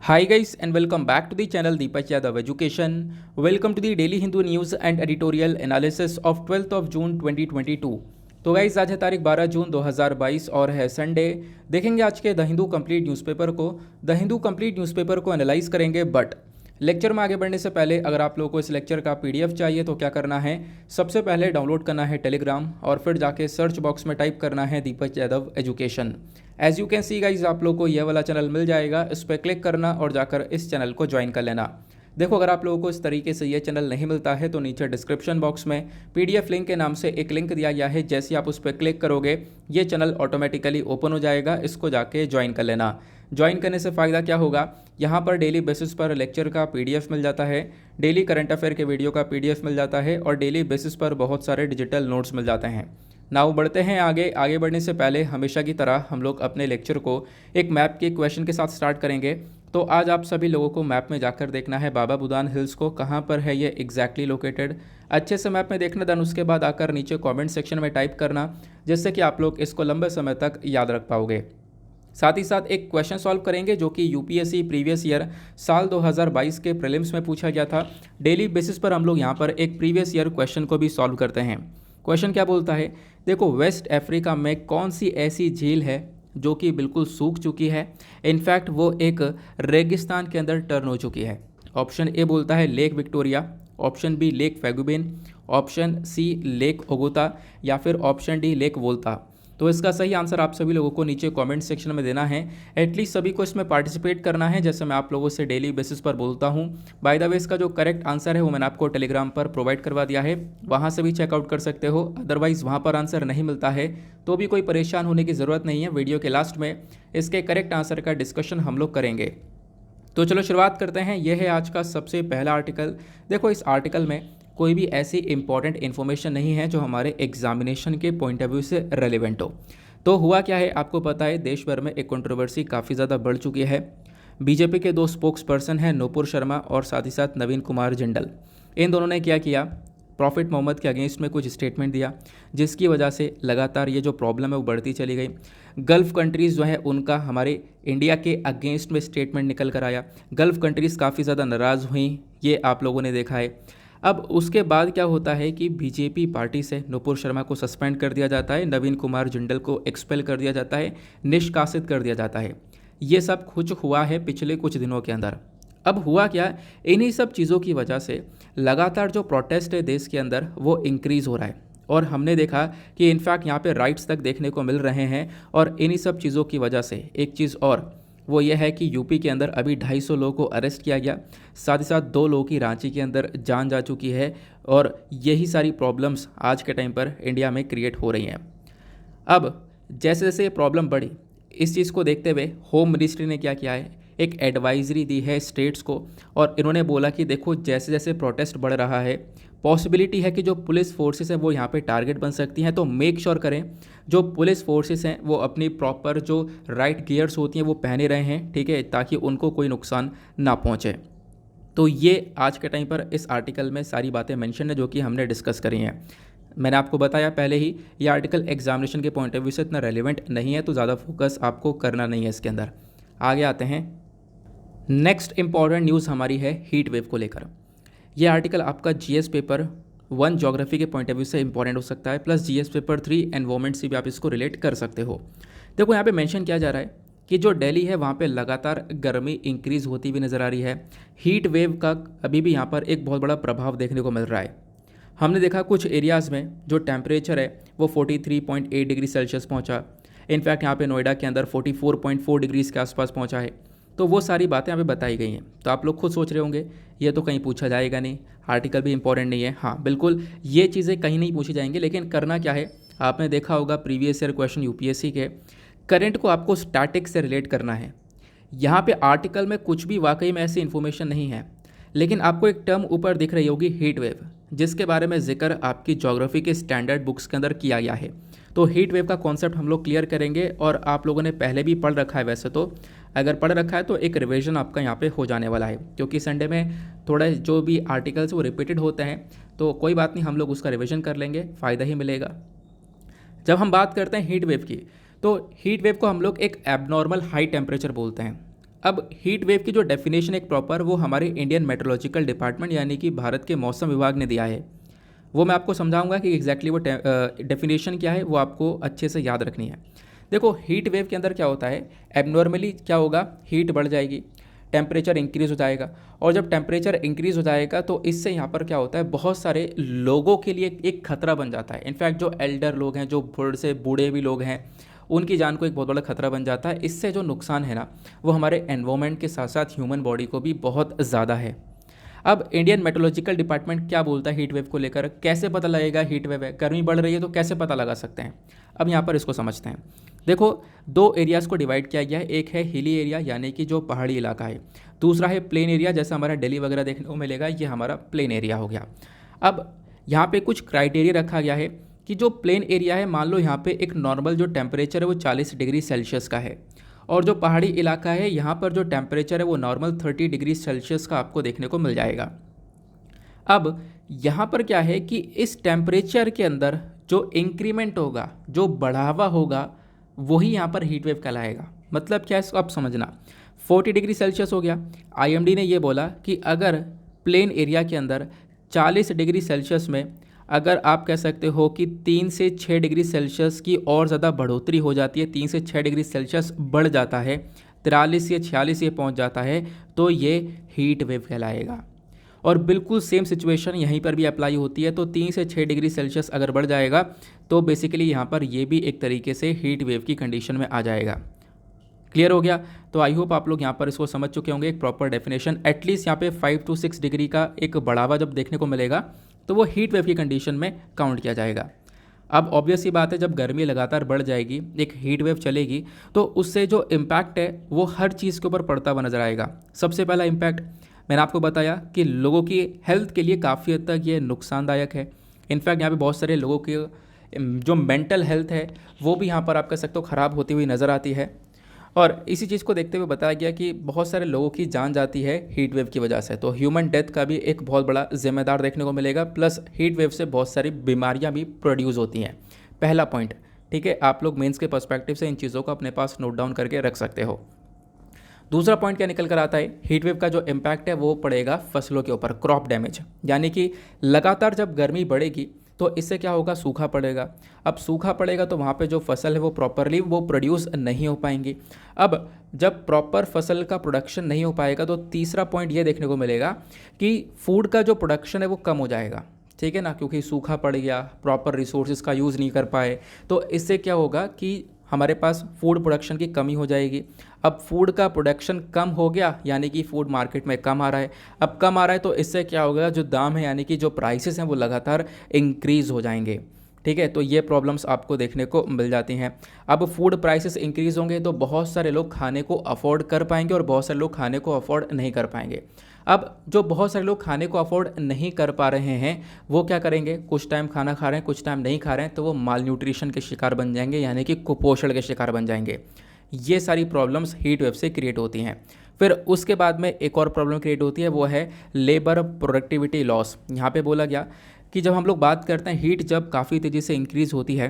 Hi guys and welcome back to the channel Deepak Yadav Education. Welcome to the Daily Hindu News and Editorial Analysis of 12th of June 2022. तो guys आज है तारीख 12 जून 2022 और है Sunday. देखेंगे आज के द हिंदू कंप्लीट न्यूज़पेपर को। द हिंदू कंप्लीट न्यूज़पेपर को एनालाइज करेंगे, बट लेक्चर में आगे बढ़ने से पहले अगर आप लोगों को इस लेक्चर का पीडीएफ चाहिए तो क्या करना है, सबसे पहले डाउनलोड करना है टेलीग्राम और फिर जाके सर्च बॉक्स में टाइप करना है Deepak Yadav education. As you can see guys आप लोग को यह वाला चैनल मिल जाएगा, इस पर क्लिक करना और जाकर इस चैनल को ज्वाइन कर लेना। देखो, अगर आप लोगों को इस तरीके से ये चैनल नहीं मिलता है तो नीचे डिस्क्रिप्शन बॉक्स में पीडीएफ लिंक के नाम से एक लिंक दिया गया है। जैसे आप उस पर क्लिक करोगे ये चैनल ऑटोमेटिकली ओपन हो जाएगा, इसको जाके ज्वाइन कर लेना। ज्वाइन करने से फ़ायदा क्या होगा, यहाँ पर डेली बेसिस पर लेक्चर का पीडीएफ मिल जाता है, डेली करंट अफेयर के वीडियो का पीडीएफ मिल जाता है और डेली बेसिस पर बहुत सारे डिजिटल नोट्स मिल जाते हैं। नाउ बढ़ते हैं आगे बढ़ने से पहले हमेशा की तरह हम लोग अपने लेक्चर को एक मैप के क्वेश्चन के साथ स्टार्ट करेंगे। तो आज आप सभी लोगों को मैप में जाकर देखना है बाबा बुदान हिल्स को, कहाँ पर है ये एग्जैक्टली लोकेटेड। अच्छे से मैप में देखना, देन उसके बाद आकर नीचे कमेंट सेक्शन में टाइप करना, जिससे कि आप लोग इसको लंबे समय तक याद रख पाओगे। साथ ही साथ एक क्वेश्चन सॉल्व करेंगे जो कि यूपीएससी प्रीवियस ईयर साल 2022 के प्रीलिम्स में पूछा गया था। डेली बेसिस पर हम लोग यहाँ पर एक प्रीवियस ईयर क्वेश्चन को भी सॉल्व करते हैं। क्वेश्चन क्या बोलता है, देखो, वेस्ट अफ्रीका में कौन सी ऐसी झील है जो कि बिल्कुल सूख चुकी है, इनफैक्ट वो एक रेगिस्तान के अंदर टर्न हो चुकी है। ऑप्शन ए बोलता है lake Victoria, option B lake Faguibine, option C lake Ogota या फिर ऑप्शन डी लेक वोल्टा। तो इसका सही आंसर आप सभी लोगों को नीचे कमेंट सेक्शन में देना है। एटलीस्ट सभी को इसमें पार्टिसिपेट करना है, जैसे मैं आप लोगों से डेली बेसिस पर बोलता हूँ। बाय द वे, इसका जो करेक्ट आंसर है वो मैंने आपको टेलीग्राम पर प्रोवाइड करवा दिया है, वहाँ से भी चेकआउट कर सकते हो। अदरवाइज़ वहाँ पर आंसर नहीं मिलता है तो भी कोई परेशान होने की ज़रूरत नहीं है। वीडियो के लास्ट में इसके करेक्ट आंसर का डिस्कशन हम लोग करेंगे। तो चलो शुरुआत करते हैं। यह है आज का सबसे पहला आर्टिकल। देखो, इस आर्टिकल में कोई भी ऐसी इंपॉर्टेंट इन्फॉर्मेशन नहीं है जो हमारे एग्जामिनेशन के पॉइंट ऑफ व्यू से रेलिवेंट हो। तो हुआ क्या है, आपको पता है देश भर में एक कंट्रोवर्सी काफ़ी ज़्यादा बढ़ चुकी है। बीजेपी के दो स्पोक्स पर्सन हैं, नूपुर शर्मा और साथ ही साथ नवीन कुमार जिंदल। इन दोनों ने क्या किया, प्रॉफिट मोहम्मद के अगेंस्ट में कुछ स्टेटमेंट दिया, जिसकी वजह से लगातार ये जो प्रॉब्लम है वो बढ़ती चली गई। गल्फ़ कंट्रीज़ जो है उनका हमारे इंडिया के अगेंस्ट में स्टेटमेंट निकल कर आया। गल्फ़ कंट्रीज़ काफ़ी ज़्यादा नाराज़ हुई, ये आप लोगों ने देखा है। अब उसके बाद क्या होता है कि बीजेपी पार्टी से नूपुर शर्मा को सस्पेंड कर दिया जाता है, नवीन कुमार जिंदल को एक्सपेल कर दिया जाता है, निष्कासित कर दिया जाता है। ये सब कुछ हुआ है पिछले कुछ दिनों के अंदर। अब हुआ क्या, इन्हीं सब चीज़ों की वजह से लगातार जो प्रोटेस्ट है देश के अंदर वो इंक्रीज़ हो रहा है और हमने देखा कि इनफैक्ट यहाँ पे राइट्स तक देखने को मिल रहे हैं। और इन्हीं सब चीज़ों की वजह से एक चीज़ और वो ये है कि यूपी के अंदर अभी 250 लोगों को अरेस्ट किया गया, साथ ही साथ 2 लोगों की रांची के अंदर जान जा चुकी है और यही सारी प्रॉब्लम्स आज के टाइम पर इंडिया में क्रिएट हो रही हैं। अब जैसे जैसे ये प्रॉब्लम बढ़ी, इस चीज़ को देखते हुए होम मिनिस्ट्री ने क्या किया है, एक एडवाइजरी दी है स्टेट्स को और इन्होंने बोला कि देखो, जैसे जैसे प्रोटेस्ट बढ़ रहा है पॉसिबिलिटी है कि जो पुलिस फोर्सेस हैं वो यहाँ पे टारगेट बन सकती हैं। तो मेक श्योर करें जो पुलिस फोर्सेस हैं वो अपनी प्रॉपर जो राइट गियर्स होती हैं वो पहने रहे हैं, ठीक है, ताकि उनको कोई नुकसान ना पहुँचे। तो ये आज के टाइम पर इस आर्टिकल में सारी बातें मेंशन है जो कि हमने डिस्कस करी हैं। मैंने आपको बताया पहले ही, ये आर्टिकल एग्जामिनेशन के पॉइंट ऑफ व्यू से इतना रेलिवेंट नहीं है, तो ज़्यादा फोकस आपको करना नहीं है इसके अंदर। आगे आते हैं। नेक्स्ट इंपॉर्टेंट न्यूज़ हमारी है हीट वेव को लेकर। ये आर्टिकल आपका जीएस पेपर 1 ज्योग्राफी के पॉइंट ऑफ व्यू से इंपॉर्टेंट हो सकता है, प्लस जीएस पेपर 3 एनवायरमेंट से भी आप इसको रिलेट कर सकते हो। देखो, यहाँ पे मेंशन किया जा रहा है कि जो दिल्ली है वहाँ पे लगातार गर्मी इंक्रीज़ होती हुई नज़र आ रही है। हीट वेव का अभी भी यहाँ पर एक बहुत बड़ा प्रभाव देखने को मिल रहा है। हमने देखा कुछ एरियाज़ में जो टेम्परेचर है वो 43.8 डिग्री सेल्सियस पहुँचा। इनफैक्ट यहाँ पे नोएडा के अंदर 44.4 डिग्रीज़ के आसपास पहुँचा है। तो वो सारी बातें यहाँ पे बताई गई हैं। तो आप लोग खुद सोच रहे होंगे ये तो कहीं पूछा जाएगा नहीं, आर्टिकल भी इंपॉर्टेंट नहीं है। हाँ बिल्कुल, ये चीज़ें कहीं नहीं पूछी जाएंगी, लेकिन करना क्या है, आपने देखा होगा प्रीवियस ईयर क्वेश्चन यूपीएससी के, करंट को आपको स्टैटिक से रिलेट करना है। यहाँ पे आर्टिकल में कुछ भी वाकई में ऐसी इन्फॉर्मेशन नहीं है, लेकिन आपको एक टर्म ऊपर दिख रही होगी हीट वेव, जिसके बारे में जिक्र आपकी ज्योग्राफी के स्टैंडर्ड बुक्स के अंदर किया गया है। तो हीट वेव का कॉन्सेप्ट हम लोग क्लियर करेंगे और आप लोगों ने पहले भी पढ़ रखा है, वैसे तो अगर पढ़ रखा है तो एक रिवीजन आपका यहाँ पे हो जाने वाला है, क्योंकि संडे में थोड़ा जो भी आर्टिकल्स वो रिपीटेड होते हैं, तो कोई बात नहीं, हम लोग उसका रिवीजन कर लेंगे, फ़ायदा ही मिलेगा। जब हम बात करते हैं हीट वेव की, तो हीट वेव को हम लोग एक एबनॉर्मल हाई टेम्परेचर बोलते हैं। अब हीट वेव की जो डेफिनेशन एक प्रॉपर वो हमारे इंडियन मेट्रोलॉजिकल डिपार्टमेंट यानी कि भारत के मौसम विभाग ने दिया है। वो मैं आपको समझाऊंगा कि एग्जैक्टली वो डेफिनेशन क्या है, वो आपको अच्छे से याद रखनी है। देखो हीट वेव के अंदर क्या होता है, एबनॉर्मली क्या होगा, हीट बढ़ जाएगी, टेम्परेचर इंक्रीज़ हो जाएगा, और जब टेम्परेचर इंक्रीज़ हो जाएगा तो इससे यहाँ पर क्या होता है, बहुत सारे लोगों के लिए एक खतरा बन जाता है। इनफैक्ट जो एल्डर लोग हैं, जो थोड़े से बूढ़े भी लोग हैं, उनकी जान को एक बहुत बड़ा खतरा बन जाता है। इससे जो नुकसान है ना, वो हमारे एनवायरमेंट के साथ साथ ह्यूमन बॉडी को भी बहुत ज़्यादा है। अब इंडियन मेट्रोलॉजिकल डिपार्टमेंट क्या बोलता है हीट वेव को लेकर, कैसे पता लगेगा हीट वेव है, गर्मी बढ़ रही है तो कैसे पता लगा सकते हैं। अब यहाँ पर इसको समझते हैं। देखो दो एरियाज़ को डिवाइड किया गया है, एक है हिली एरिया यानी कि जो पहाड़ी इलाका है, दूसरा है प्लेन एरिया, जैसा हमारा दिल्ली वगैरह देखने को मिलेगा, ये हमारा प्लेन एरिया हो गया। अब यहाँ पे कुछ क्राइटेरिया रखा गया है कि जो प्लेन एरिया है, मान लो यहाँ पे एक नॉर्मल जो टेम्परेचर है वो 40 डिग्री सेल्सियस का है, और जो पहाड़ी इलाका है यहाँ पर जो टेम्परेचर है वो नॉर्मल 30 डिग्री सेल्सियस का आपको देखने को मिल जाएगा। अब यहाँ पर क्या है कि इस टेम्परेचर के अंदर जो इंक्रीमेंट होगा, जो बढ़ावा होगा, वही यहाँ पर हीट वेव कहलाएगा। मतलब क्या है इसको आप समझना, 40 डिग्री सेल्सियस हो गया, आईएमडी ने ये बोला कि अगर प्लेन एरिया के अंदर 40 डिग्री सेल्सियस में अगर आप कह सकते हो कि 3 से 6 डिग्री सेल्सियस की और ज़्यादा बढ़ोतरी हो जाती है, 3 से 6 डिग्री सेल्सियस बढ़ जाता है, 43 या 46 ये पहुंच जाता है, तो ये हीट वेव कहलाएगा। और बिल्कुल सेम सिचुएशन यहीं पर भी अप्लाई होती है। तो 3 से 6 डिग्री सेल्सियस अगर बढ़ जाएगा तो बेसिकली यहाँ पर ये भी एक तरीके से हीट वेव की कंडीशन में आ जाएगा। क्लियर हो गया? तो आई होप आप लोग यहाँ पर इसको समझ चुके होंगे, एक प्रॉपर डेफिनेशन। एटलीस्ट यहाँ पे 5 to 6 डिग्री का एक बढ़ावा जब देखने को मिलेगा तो वो हीट वेव की कंडीशन में काउंट किया जाएगा। अब ऑब्वियस ही बात है, जब गर्मी लगातार बढ़ जाएगी, एक हीट वेव चलेगी, तो उससे जो इम्पैक्ट है वो हर चीज़ के ऊपर पड़ता हुआ नजर आएगा। सबसे पहला इम्पैक्ट मैंने आपको बताया कि लोगों की हेल्थ के लिए काफ़ी हद तक ये नुकसानदायक है। इनफैक्ट यहाँ पे बहुत सारे लोगों की जो मेंटल हेल्थ है वो भी यहाँ पर आप कह सकते हो ख़राब होती हुई नज़र आती है। और इसी चीज़ को देखते हुए बताया गया कि बहुत सारे लोगों की जान जाती है हीट वेव की वजह से। तो ह्यूमन डेथ का भी एक बहुत बड़ा जिम्मेदार देखने को मिलेगा। प्लस हीट वेव से बहुत सारी बीमारियां भी प्रोड्यूस होती हैं। पहला पॉइंट, ठीक है, आप लोग मेंस के पर्सपेक्टिव से इन चीज़ों को अपने पास नोट डाउन करके रख सकते हो। दूसरा पॉइंट क्या निकल कर आता है, हीट वेव का जो इम्पैक्ट है वो पड़ेगा फसलों के ऊपर, क्रॉप डैमेज। यानी कि लगातार जब गर्मी बढ़ेगी तो इससे क्या होगा, सूखा पड़ेगा। अब सूखा पड़ेगा तो वहाँ पे जो फसल है वो प्रॉपरली वो प्रोड्यूस नहीं हो पाएंगी। अब जब प्रॉपर फसल का प्रोडक्शन नहीं हो पाएगा तो तीसरा पॉइंट ये देखने को मिलेगा कि फूड का जो प्रोडक्शन है वो कम हो जाएगा। ठीक है ना, क्योंकि सूखा पड़ गया, प्रॉपर रिसोर्सेज का यूज़ नहीं कर पाए, तो इससे क्या होगा कि हमारे पास फूड प्रोडक्शन की कमी हो जाएगी। अब फूड का प्रोडक्शन कम हो गया यानी कि फूड मार्केट में कम आ रहा है। अब कम आ रहा है तो इससे क्या होगा, जो दाम है यानी कि जो प्राइसेस हैं वो लगातार इंक्रीज़ हो जाएंगे। ठीक है, तो ये प्रॉब्लम्स आपको देखने को मिल जाती हैं। अब फूड प्राइसेस इंक्रीज़ होंगे तो बहुत सारे लोग खाने को अफोर्ड कर पाएंगे और बहुत सारे लोग खाने को अफोर्ड नहीं कर पाएंगे। अब जो बहुत सारे लोग खाने को अफोर्ड नहीं कर पा रहे हैं वो क्या करेंगे, कुछ टाइम खाना खा रहे हैं, कुछ टाइम नहीं खा रहे हैं, तो वो माल न्यूट्रिशन के शिकार बन जाएंगे यानी कि कुपोषण के शिकार बन जाएंगे। ये सारी प्रॉब्लम्स हीट वेव से क्रिएट होती हैं। फिर उसके बाद में एक और प्रॉब्लम क्रिएट होती है, वो है लेबर प्रोडक्टिविटी लॉस। यहाँ पे बोला गया कि जब हम लोग बात करते हैं हीट जब काफ़ी तेज़ी से इंक्रीज़ होती है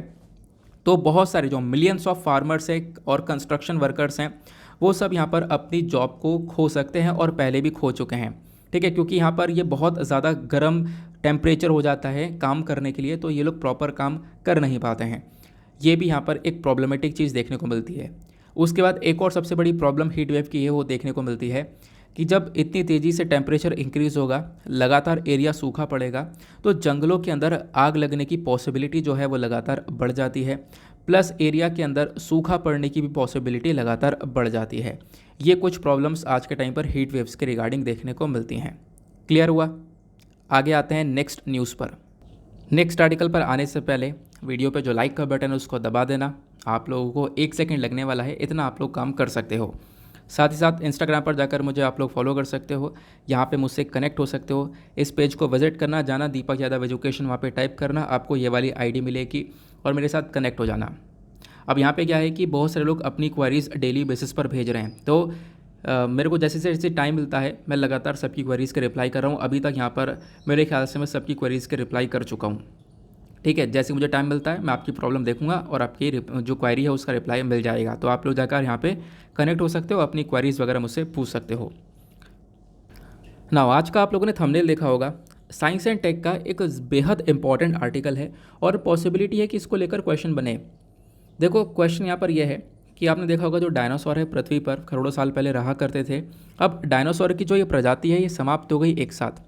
तो बहुत सारे जो मिलियंस ऑफ फार्मर्स हैं और कंस्ट्रक्शन वर्कर्स हैं वो सब यहाँ पर अपनी जॉब को खो सकते हैं और पहले भी खो चुके हैं। ठीक है, क्योंकि यहाँ पर ये बहुत ज़्यादा गर्म टेम्परेचर हो जाता है काम करने के लिए, तो ये लोग प्रॉपर काम कर नहीं पाते हैं। ये भी यहाँ पर एक प्रॉब्लमेटिक चीज़ देखने को मिलती है। उसके बाद एक और सबसे बड़ी प्रॉब्लम हीट वेव की है वो देखने को मिलती है कि जब इतनी तेज़ी से टेम्परेचर इंक्रीज़ होगा, लगातार एरिया सूखा पड़ेगा, तो जंगलों के अंदर आग लगने की पॉसिबिलिटी जो है वो लगातार बढ़ जाती है। प्लस एरिया के अंदर सूखा पड़ने की भी पॉसिबिलिटी लगातार बढ़ जाती है। ये कुछ प्रॉब्लम्स आज के टाइम पर हीट वेव्स के रिगार्डिंग देखने को मिलती हैं। क्लियर हुआ? आगे आते हैं नेक्स्ट न्यूज़ पर। नेक्स्ट आर्टिकल पर आने से पहले वीडियो पे जो लाइक का बटन है उसको दबा देना। आप लोगों को 1 सेकंड लगने वाला है, इतना आप लोग काम कर सकते हो। साथ ही साथ इंस्टाग्राम पर जाकर मुझे आप लोग फॉलो कर सकते हो, यहाँ पे मुझसे कनेक्ट हो सकते हो। इस पेज को विजिट करना, जाना दीपक यादव एजुकेशन, वहाँ पे टाइप करना, आपको ये वाली आईडी मिलेगी और मेरे साथ कनेक्ट हो जाना। अब यहाँ पे क्या है कि बहुत सारे लोग अपनी क्वेरीज़ डेली बेसिस पर भेज रहे हैं, तो मेरे को जैसे जैसे टाइम मिलता है मैं लगातार सबकी क्वेरीज़ के रिप्लाई कर रहा हूँ। अभी तक यहाँ पर मेरे ख्याल से मैं सबकी क्वेरीज़ के रिप्लाई कर चुका हूँ। ठीक है, जैसे मुझे टाइम मिलता है मैं आपकी प्रॉब्लम देखूंगा और आपकी जो क्वेरी है उसका रिप्लाई मिल जाएगा। तो आप लोग जाकर यहाँ पे कनेक्ट हो सकते हो, अपनी क्वेरीज वगैरह मुझसे पूछ सकते हो। ना आज का आप लोगों ने थंबनेल देखा होगा, साइंस एंड टेक का एक बेहद इंपॉर्टेंट आर्टिकल है और पॉसिबिलिटी है कि इसको लेकर क्वेश्चन बने। देखो क्वेश्चन यहाँ पर यह है कि आपने देखा होगा जो डायनासोर है पृथ्वी पर करोड़ों साल पहले रहा करते थे। अब डायनासोर की जो ये प्रजाति है ये समाप्त हो गई एक साथ।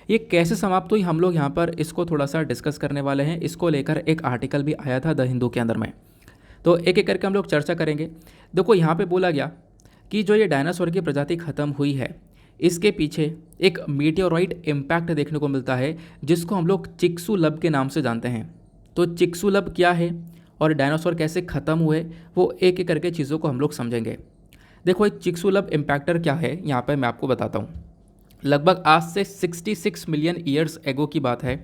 ये कैसे समाप्त हुई, हम लोग यहाँ पर इसको थोड़ा सा डिस्कस करने वाले हैं। इसको लेकर एक आर्टिकल भी आया था द हिंदू के अंदर में, तो एक एक करके हम लोग चर्चा करेंगे। देखो यहाँ पे बोला गया कि जो ये डायनासोर की प्रजाति ख़त्म हुई है, इसके पीछे एक मीटियोराइट इम्पैक्ट देखने को मिलता है जिसको हम लोग चिक्सुलब के नाम से जानते हैं। तो चिक्सुलब क्या है और डायनासोर कैसे ख़त्म हुए, वो एक एक करके चीज़ों को हम लोग समझेंगे। देखो एक चिक्सुलब इम्पैक्टर क्या है, यहाँ पर मैं आपको बताता हूँ। लगभग आज से 66 मिलियन ईयर्स एगो की बात है।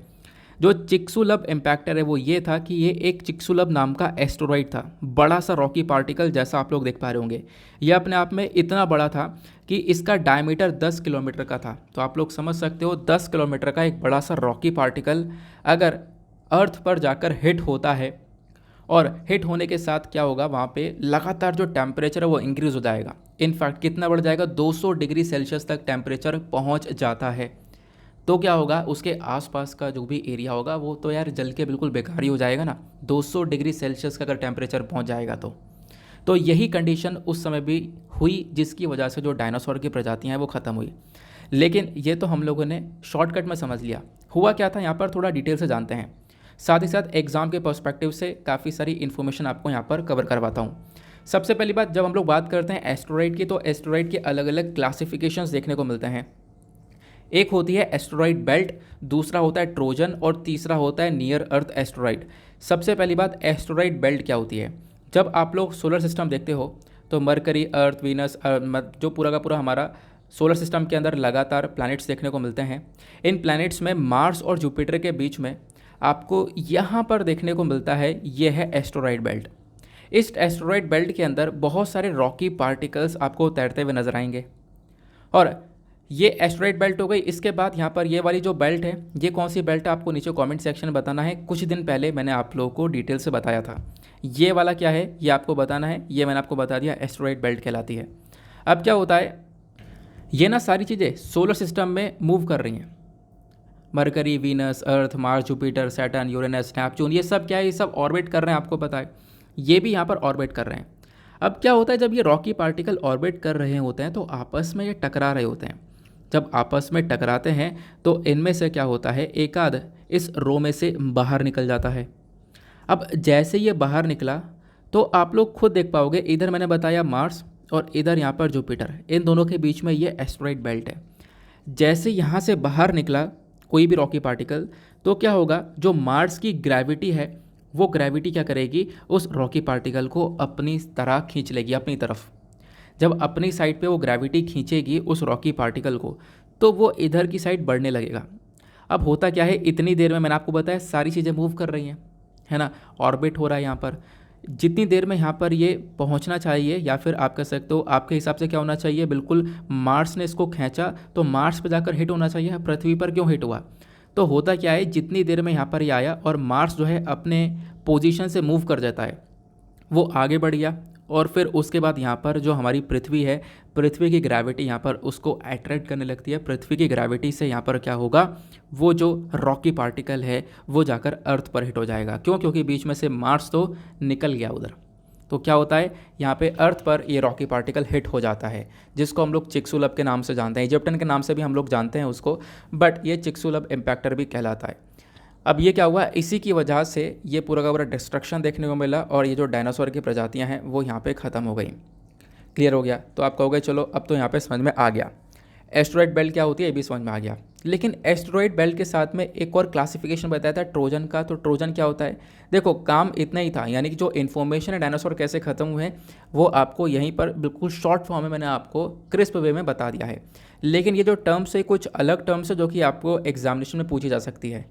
जो चिक्सुलब इम्पैक्टर है वो ये था कि ये एक चिक्सुलब नाम का एस्टेरॉइड था, बड़ा सा रॉकी पार्टिकल जैसा आप लोग देख पा रहे होंगे। ये अपने आप में इतना बड़ा था कि इसका डायमीटर 10 किलोमीटर का था। तो आप लोग समझ सकते हो 10 किलोमीटर का एक बड़ा सा रॉकी पार्टिकल अगर अर्थ पर जाकर हिट होता है और हिट होने के साथ क्या होगा, वहाँ पे लगातार जो टेम्परेचर है वो इंक्रीज़ हो जाएगा। इनफैक्ट कितना बढ़ जाएगा, 200 डिग्री सेल्सियस तक टेम्परेचर पहुँच जाता है। तो क्या होगा, उसके आसपास का जो भी एरिया होगा वो तो यार जल के बिल्कुल बेकार ही हो जाएगा ना। 200 डिग्री सेल्सियस का अगर टेम्परेचर पहुंच जाएगा तो यही कंडीशन उस समय भी हुई जिसकी वजह से जो डायनासोर की प्रजातियां हैं वो ख़त्म हुई। लेकिन ये तो हम लोगों ने शॉर्टकट में समझ लिया। हुआ क्या था यहाँ पर थोड़ा डिटेल से जानते हैं, साथ ही साथ एग्ज़ाम के पर्सपेक्टिव से काफ़ी सारी इन्फॉर्मेशन आपको यहाँ पर कवर करवाता हूँ। सबसे पहली बात, जब हम लोग बात करते हैं एस्टेरॉइड की, तो एस्टेरॉइड के अलग अलग क्लासिफिकेशंस देखने को मिलते हैं। एक होती है एस्टेरॉइड बेल्ट, दूसरा होता है ट्रोजन और तीसरा होता है नियर अर्थ एस्टेरॉइड। सबसे पहली बात, एस्टेरॉइड बेल्ट क्या होती है। जब आप लोग सोलर सिस्टम देखते हो तो मरकरी, अर्थ, वीनस, जो पूरा का पूरा हमारा सोलर सिस्टम के अंदर लगातार प्लैनेट्स देखने को मिलते हैं। इन प्लैनेट्स में मार्स और जुपिटर के बीच में आपको यहाँ पर देखने को मिलता है, ये है एस्टेरॉइड बेल्ट। इस एस्टेरॉइड बेल्ट के अंदर बहुत सारे रॉकी पार्टिकल्स आपको तैरते हुए नजर आएंगे। और ये एस्टेरॉइड बेल्ट हो गई। इसके बाद यहाँ पर ये वाली जो बेल्ट है, ये कौन सी बेल्ट है आपको नीचे कमेंट सेक्शन में बताना है। कुछ दिन पहले मैंने आप लोगों को डिटेल से बताया था। ये वाला क्या है ये आपको बताना है, ये मैंने आपको बता दिया, एस्टेरॉइड बेल्ट कहलाती है। अब क्या होता है, ये ना सारी चीज़ें सोलर सिस्टम में मूव कर रही हैं। Mercury, Venus, Earth, Mars, Jupiter, Saturn, Uranus, Neptune, ये सब क्या है, ये सब ऑर्बिट कर रहे हैं, आपको पता है। ये भी यहाँ पर ऑर्बिट कर रहे हैं। अब क्या होता है, जब ये रॉकी पार्टिकल ऑर्बिट कर रहे होते हैं तो आपस में ये टकरा रहे होते हैं। जब आपस में टकराते हैं तो इनमें से क्या होता है, एक आध इस रो में से बाहर निकल जाता है। अब जैसे ये बाहर निकला तो आप लोग खुद देख पाओगे, इधर मैंने बताया मार्स और इधर यहाँ पर जुपिटर, इन दोनों के बीच में ये एस्टेरॉइड बेल्ट है। जैसे यहाँ से बाहर निकला कोई भी रॉकी पार्टिकल तो क्या होगा, जो मार्स की ग्रेविटी है वो ग्रेविटी क्या करेगी, उस रॉकी पार्टिकल को अपनी तरह खींच लेगी अपनी तरफ। जब अपनी साइड पे वो ग्रेविटी खींचेगी उस रॉकी पार्टिकल को तो वो इधर की साइड बढ़ने लगेगा। अब होता क्या है, इतनी देर में मैंने आपको बताया सारी चीज़ें मूव कर रही हैं, है ना, ऑर्बिट हो रहा है यहाँ पर। जितनी देर में यहाँ पर ये पहुँचना चाहिए, या फिर आप कह सकते हो आपके हिसाब से क्या होना चाहिए, बिल्कुल मार्स ने इसको खींचा तो मार्स पर जाकर हिट होना चाहिए। पृथ्वी पर क्यों हिट हुआ, तो होता क्या है, जितनी देर में यहाँ पर ये आया और मार्स जो है अपने पोजीशन से मूव कर जाता है, वो आगे बढ़ गया और फिर उसके बाद यहाँ पर जो हमारी पृथ्वी है, पृथ्वी की ग्रेविटी यहाँ पर उसको अट्रैक्ट करने लगती है। पृथ्वी की ग्रेविटी से यहाँ पर क्या होगा, वो जो रॉकी पार्टिकल है वो जाकर अर्थ पर हिट हो जाएगा। क्यों, क्योंकि बीच में से मार्स तो निकल गया उधर। तो क्या होता है, यहाँ पे अर्थ पर ये रॉकी पार्टिकल हिट हो जाता है, जिसको हम लोग चिक्सुलब के नाम से जानते हैं। इजिप्टियन के नाम से भी हम लोग जानते हैं उसको, बट ये चिक्सुलब इम्पैक्टर भी कहलाता है। अब ये क्या हुआ, इसी की वजह से ये पूरा का पूरा डिस्ट्रक्शन देखने को मिला और ये जो डायनासोर की प्रजातियां हैं वो यहाँ पे ख़त्म हो गई। क्लियर हो गया, तो आप कहोगे चलो अब तो यहाँ पे समझ में आ गया, एस्टेरॉइड बेल्ट क्या होती है ये भी समझ में आ गया। लेकिन एस्टेरॉइड बेल्ट के साथ में एक और क्लासिफिकेशन बताया था ट्रोजन का। तो ट्रोजन क्या होता है, देखो काम इतना ही था, यानी कि जो इन्फॉर्मेशन है डायनासोर कैसे ख़त्म हुए हैं वो आपको यहीं पर बिल्कुल शॉर्ट फॉर्म में मैंने आपको क्रिस्प वे में बता दिया है। लेकिन ये जो टर्म्स है कुछ अलग टर्म्स है जो कि आपको एग्जामिनेशन में पूछी जा सकती है।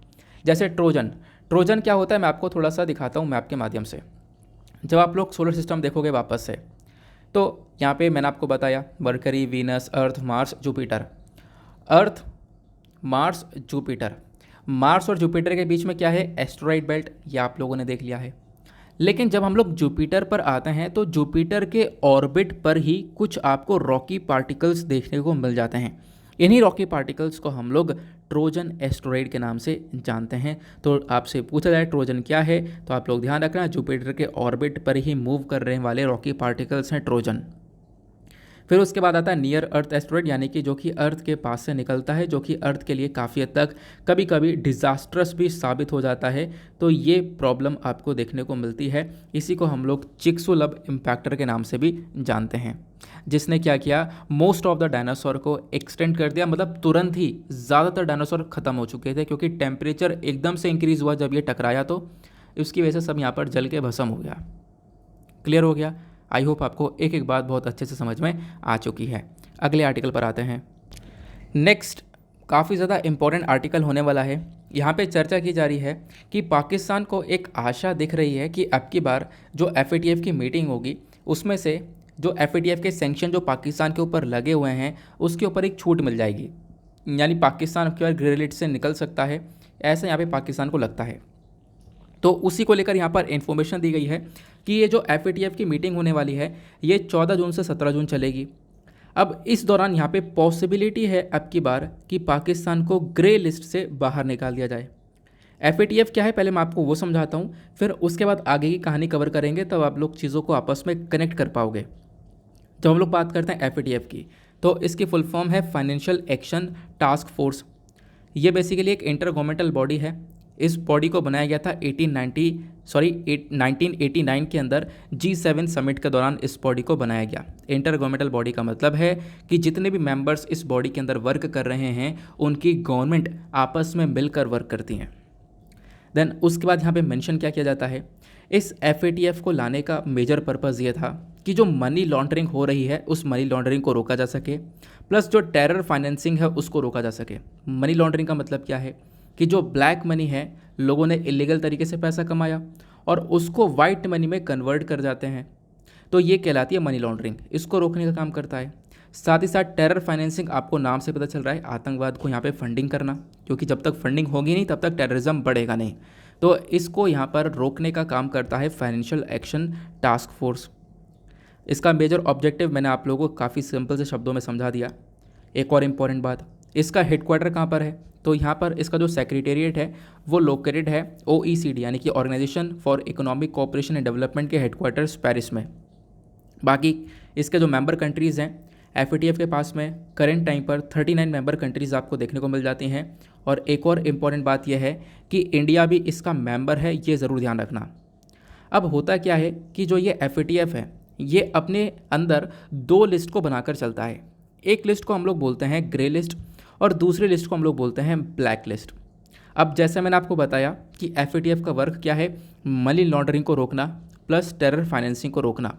जैसे ट्रोजन, ट्रोजन क्या होता है मैं आपको थोड़ा सा दिखाता हूँ मैप के माध्यम से। जब आप लोग सोलर सिस्टम देखोगे वापस से, तो यहाँ पे मैंने आपको बताया mercury, Venus, Earth, Mars, Jupiter. अर्थ, मार्स, जुपिटर, मार्स और जुपिटर के बीच में क्या है, एस्टेरॉयड बेल्ट, ये आप लोगों ने देख लिया है। लेकिन जब हम लोग जुपिटर पर आते हैं तो जुपिटर के ऑर्बिट पर ही कुछ आपको रॉकी पार्टिकल्स देखने को मिल जाते हैं। इन्हीं रॉकी पार्टिकल्स को हम लोग ट्रोजन एस्टेरॉयड के नाम से जानते हैं। तो आपसे पूछा जाए ट्रोजन क्या है, तो आप लोग ध्यान रखना, जुपिटर के ऑर्बिट पर ही मूव कर रहे वाले रॉकी पार्टिकल्स हैं ट्रोजन। फिर उसके बाद आता है नियर अर्थ एस्टेरॉयड, यानी कि जो कि अर्थ के पास से निकलता है, जो कि अर्थ के लिए काफ़ी हद तक कभी कभी डिज़ास्ट्रस भी साबित हो जाता है। तो ये प्रॉब्लम आपको देखने को मिलती है। इसी को हम लोग चिक्सुलब इम्पैक्टर के नाम से भी जानते हैं, जिसने क्या किया, मोस्ट ऑफ द डायनासोर को एक्सटेंड कर दिया। मतलब तुरंत ही ज़्यादातर डायनासोर ख़त्म हो चुके थे, क्योंकि टेम्परेचर एकदम से इंक्रीज़ हुआ जब ये टकराया, तो उसकी वजह से सब यहाँ पर जल के भस्म हो गया। क्लियर हो गया? आई होप आपको एक एक बात बहुत अच्छे से समझ में आ चुकी है। अगले आर्टिकल पर आते हैं। नेक्स्ट काफ़ी ज़्यादा इम्पोर्टेंट आर्टिकल होने वाला है। यहाँ पे चर्चा की जा रही है कि पाकिस्तान को एक आशा दिख रही है कि अब की बार जो FATF की मीटिंग होगी उसमें से जो FATF के सैंक्शन जो पाकिस्तान के ऊपर लगे हुए हैं उसके ऊपर एक छूट मिल जाएगी, यानी पाकिस्तान अब की बार ग्रे लिस्ट से निकल सकता है, ऐसा यहाँ पे पाकिस्तान को लगता है। तो उसी को लेकर यहाँ पर इन्फॉर्मेशन दी गई है कि ये जो FATF की मीटिंग होने वाली है ये 14 जून से 17 जून चलेगी। अब इस दौरान यहाँ पे पॉसिबिलिटी है अब की बार कि पाकिस्तान को ग्रे लिस्ट से बाहर निकाल दिया जाए। FATF क्या है पहले मैं आपको वो समझाता हूँ, फिर उसके बाद आगे की कहानी कवर करेंगे, तब आप लोग चीज़ों को आपस में कनेक्ट कर पाओगे। जब हम लोग बात करते हैं FATF की, तो इसकी फुल फॉर्म है फाइनेंशियल एक्शन टास्क फोर्स। ये बेसिकली एक इंटर गवर्नमेंटल बॉडी है। इस बॉडी को बनाया गया था 1989 के अंदर G7 समिट के दौरान इस बॉडी को बनाया गया। इंटर गवर्नमेंटल बॉडी का मतलब है कि जितने भी मेंबर्स इस बॉडी के अंदर वर्क कर रहे हैं उनकी गवर्नमेंट आपस में मिलकर वर्क करती हैं। देन उसके बाद यहाँ पे मेंशन क्या किया जाता है, इस FATF को लाने का मेजर पर्पज़ ये था कि जो मनी लॉन्ड्रिंग हो रही है उस मनी लॉन्ड्रिंग को रोका जा सके, प्लस जो टेरर फाइनेंसिंग है उसको रोका जा सके। मनी लॉन्ड्रिंग का मतलब क्या है कि जो ब्लैक मनी है, लोगों ने इलीगल तरीके से पैसा कमाया और उसको वाइट मनी में कन्वर्ट कर जाते हैं, तो ये कहलाती है मनी लॉन्ड्रिंग। इसको रोकने का काम करता है। साथ ही साथ टेरर फाइनेंसिंग, आपको नाम से पता चल रहा है, आतंकवाद को यहाँ पे फंडिंग करना, क्योंकि जब तक फंडिंग होगी नहीं तब तक टेररिज्म बढ़ेगा नहीं। तो इसको यहाँ पर रोकने का काम करता है फाइनेंशियल एक्शन टास्क फोर्स। इसका मेजर ऑब्जेक्टिव मैंने आप लोगों को काफ़ी सिंपल से शब्दों में समझा दिया। एक और इम्पॉर्टेंट बात, इसका हेडक्वार्टर कहाँ पर है, तो यहाँ पर इसका जो सेक्रेटेरिएट है वो लोकेटेड है OECD यानी कि organisation for economic cooperation and development के हेडक्वार्टर्स पेरिस में। बाकी इसके जो मेंबर कंट्रीज़ हैं FATF के पास में करेंट टाइम पर 39 मेंबर कंट्रीज़ आपको देखने को मिल जाती हैं। और एक और इम्पॉर्टेंट बात यह है कि इंडिया भी इसका मेंबर है, ये ज़रूर ध्यान रखना। अब होता क्या है कि जो ये FATF है ये अपने अंदर दो लिस्ट को बनाकर चलता है। एक लिस्ट को हम लोग बोलते हैं ग्रे लिस्ट और दूसरी लिस्ट को हम लोग बोलते हैं ब्लैक लिस्ट। अब जैसे मैंने आपको बताया कि FATF का वर्क क्या है, मनी लॉन्ड्रिंग को रोकना प्लस टेरर फाइनेंसिंग को रोकना।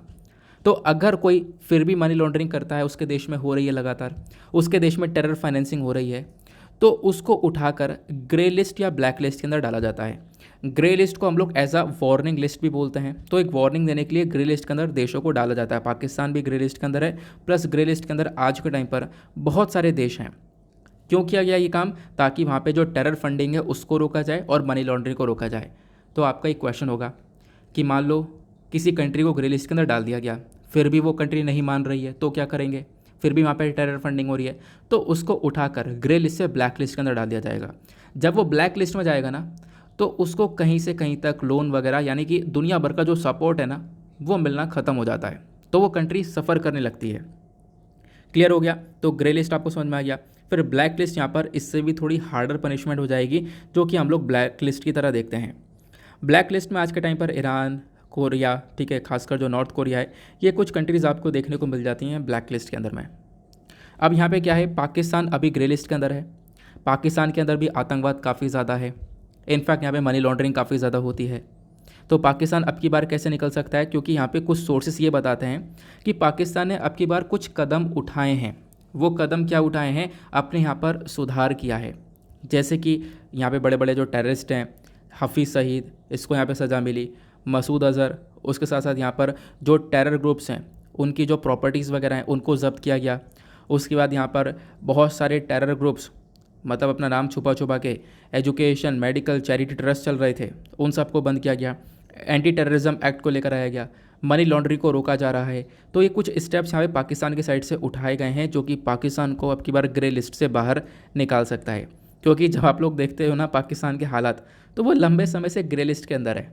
तो अगर कोई फिर भी मनी लॉन्ड्रिंग करता है, उसके देश में हो रही है लगातार, उसके देश में टेरर फाइनेंसिंग हो रही है, तो उसको उठाकर ग्रे लिस्ट या ब्लैक लिस्ट के अंदर डाला जाता है। ग्रे लिस्ट को हम लोग एज अ वार्निंग लिस्ट भी बोलते हैं। तो एक वार्निंग देने के लिए ग्रे लिस्ट के अंदर देशों को डाला जाता है। पाकिस्तान भी ग्रे लिस्ट के अंदर है, प्लस ग्रे लिस्ट के अंदर आज के टाइम पर बहुत सारे देश हैं। क्यों किया गया ये काम, ताकि वहाँ पे जो टेरर फंडिंग है उसको रोका जाए और मनी लॉन्ड्रिंग को रोका जाए। तो आपका एक क्वेश्चन होगा कि मान लो किसी कंट्री को ग्रे लिस्ट के अंदर डाल दिया गया, फिर भी वो कंट्री नहीं मान रही है, तो क्या करेंगे, फिर भी वहाँ पे टेरर फंडिंग हो रही है, तो उसको उठाकर ग्रे लिस्ट से ब्लैक लिस्ट के अंदर डाल दिया जाएगा। जब वो ब्लैक लिस्ट में जाएगा ना, तो उसको कहीं से कहीं तक लोन वगैरह यानी कि दुनिया भर का जो सपोर्ट है ना वो मिलना ख़त्म हो जाता है, तो वो कंट्री सफ़र करने लगती है। क्लियर हो गया? तो ग्रे लिस्ट आपको समझ में आ गया। फिर ब्लैक लिस्ट, यहाँ पर इससे भी थोड़ी हार्डर पनिशमेंट हो जाएगी, जो कि हम लोग ब्लैक लिस्ट की तरह देखते हैं। ब्लैक लिस्ट में आज के टाइम पर ईरान, कोरिया, ठीक है, खासकर जो नॉर्थ कोरिया है, ये कुछ कंट्रीज़ आपको देखने को मिल जाती हैं ब्लैक लिस्ट के अंदर में। अब यहाँ पे क्या है, पाकिस्तान अभी ग्रे लिस्ट के अंदर है। पाकिस्तान के अंदर भी आतंकवाद काफ़ी ज़्यादा है, इनफैक्ट यहाँ पे मनी लॉन्ड्रिंग काफ़ी ज़्यादा होती है। तो पाकिस्तान अब की बार कैसे निकल सकता है, क्योंकि यहाँ पे कुछ सोर्सेस ये बताते हैं कि पाकिस्तान ने अब की बार कुछ कदम उठाए हैं। वो कदम क्या उठाए हैं, अपने यहाँ पर सुधार किया है। जैसे कि यहाँ पे बड़े बड़े जो टेररिस्ट हैं, हफीज़ सईद, इसको यहाँ पे सज़ा मिली, मसूद अज़हर, उसके साथ साथ यहाँ पर जो टेरर ग्रुप्स हैं उनकी जो प्रॉपर्टीज़ वगैरह हैं उनको ज़ब्त किया गया। उसके बाद यहाँ पर बहुत सारे टेरर ग्रुप्स मतलब अपना नाम छुपा छुपा के एजुकेशन, मेडिकल, चैरिटी ट्रस्ट चल रहे थे, उन सबको बंद किया गया। एंटी टेररिज्म एक्ट को लेकर आया गया, मनी लॉन्ड्रिंग को रोका जा रहा है। तो ये कुछ स्टेप्स यहाँ पे पाकिस्तान की साइड से उठाए गए हैं जो कि पाकिस्तान को अब की बार ग्रे लिस्ट से बाहर निकाल सकता है। क्योंकि जब आप लोग देखते हो ना पाकिस्तान के हालात, तो वो लंबे समय से ग्रे लिस्ट के अंदर है।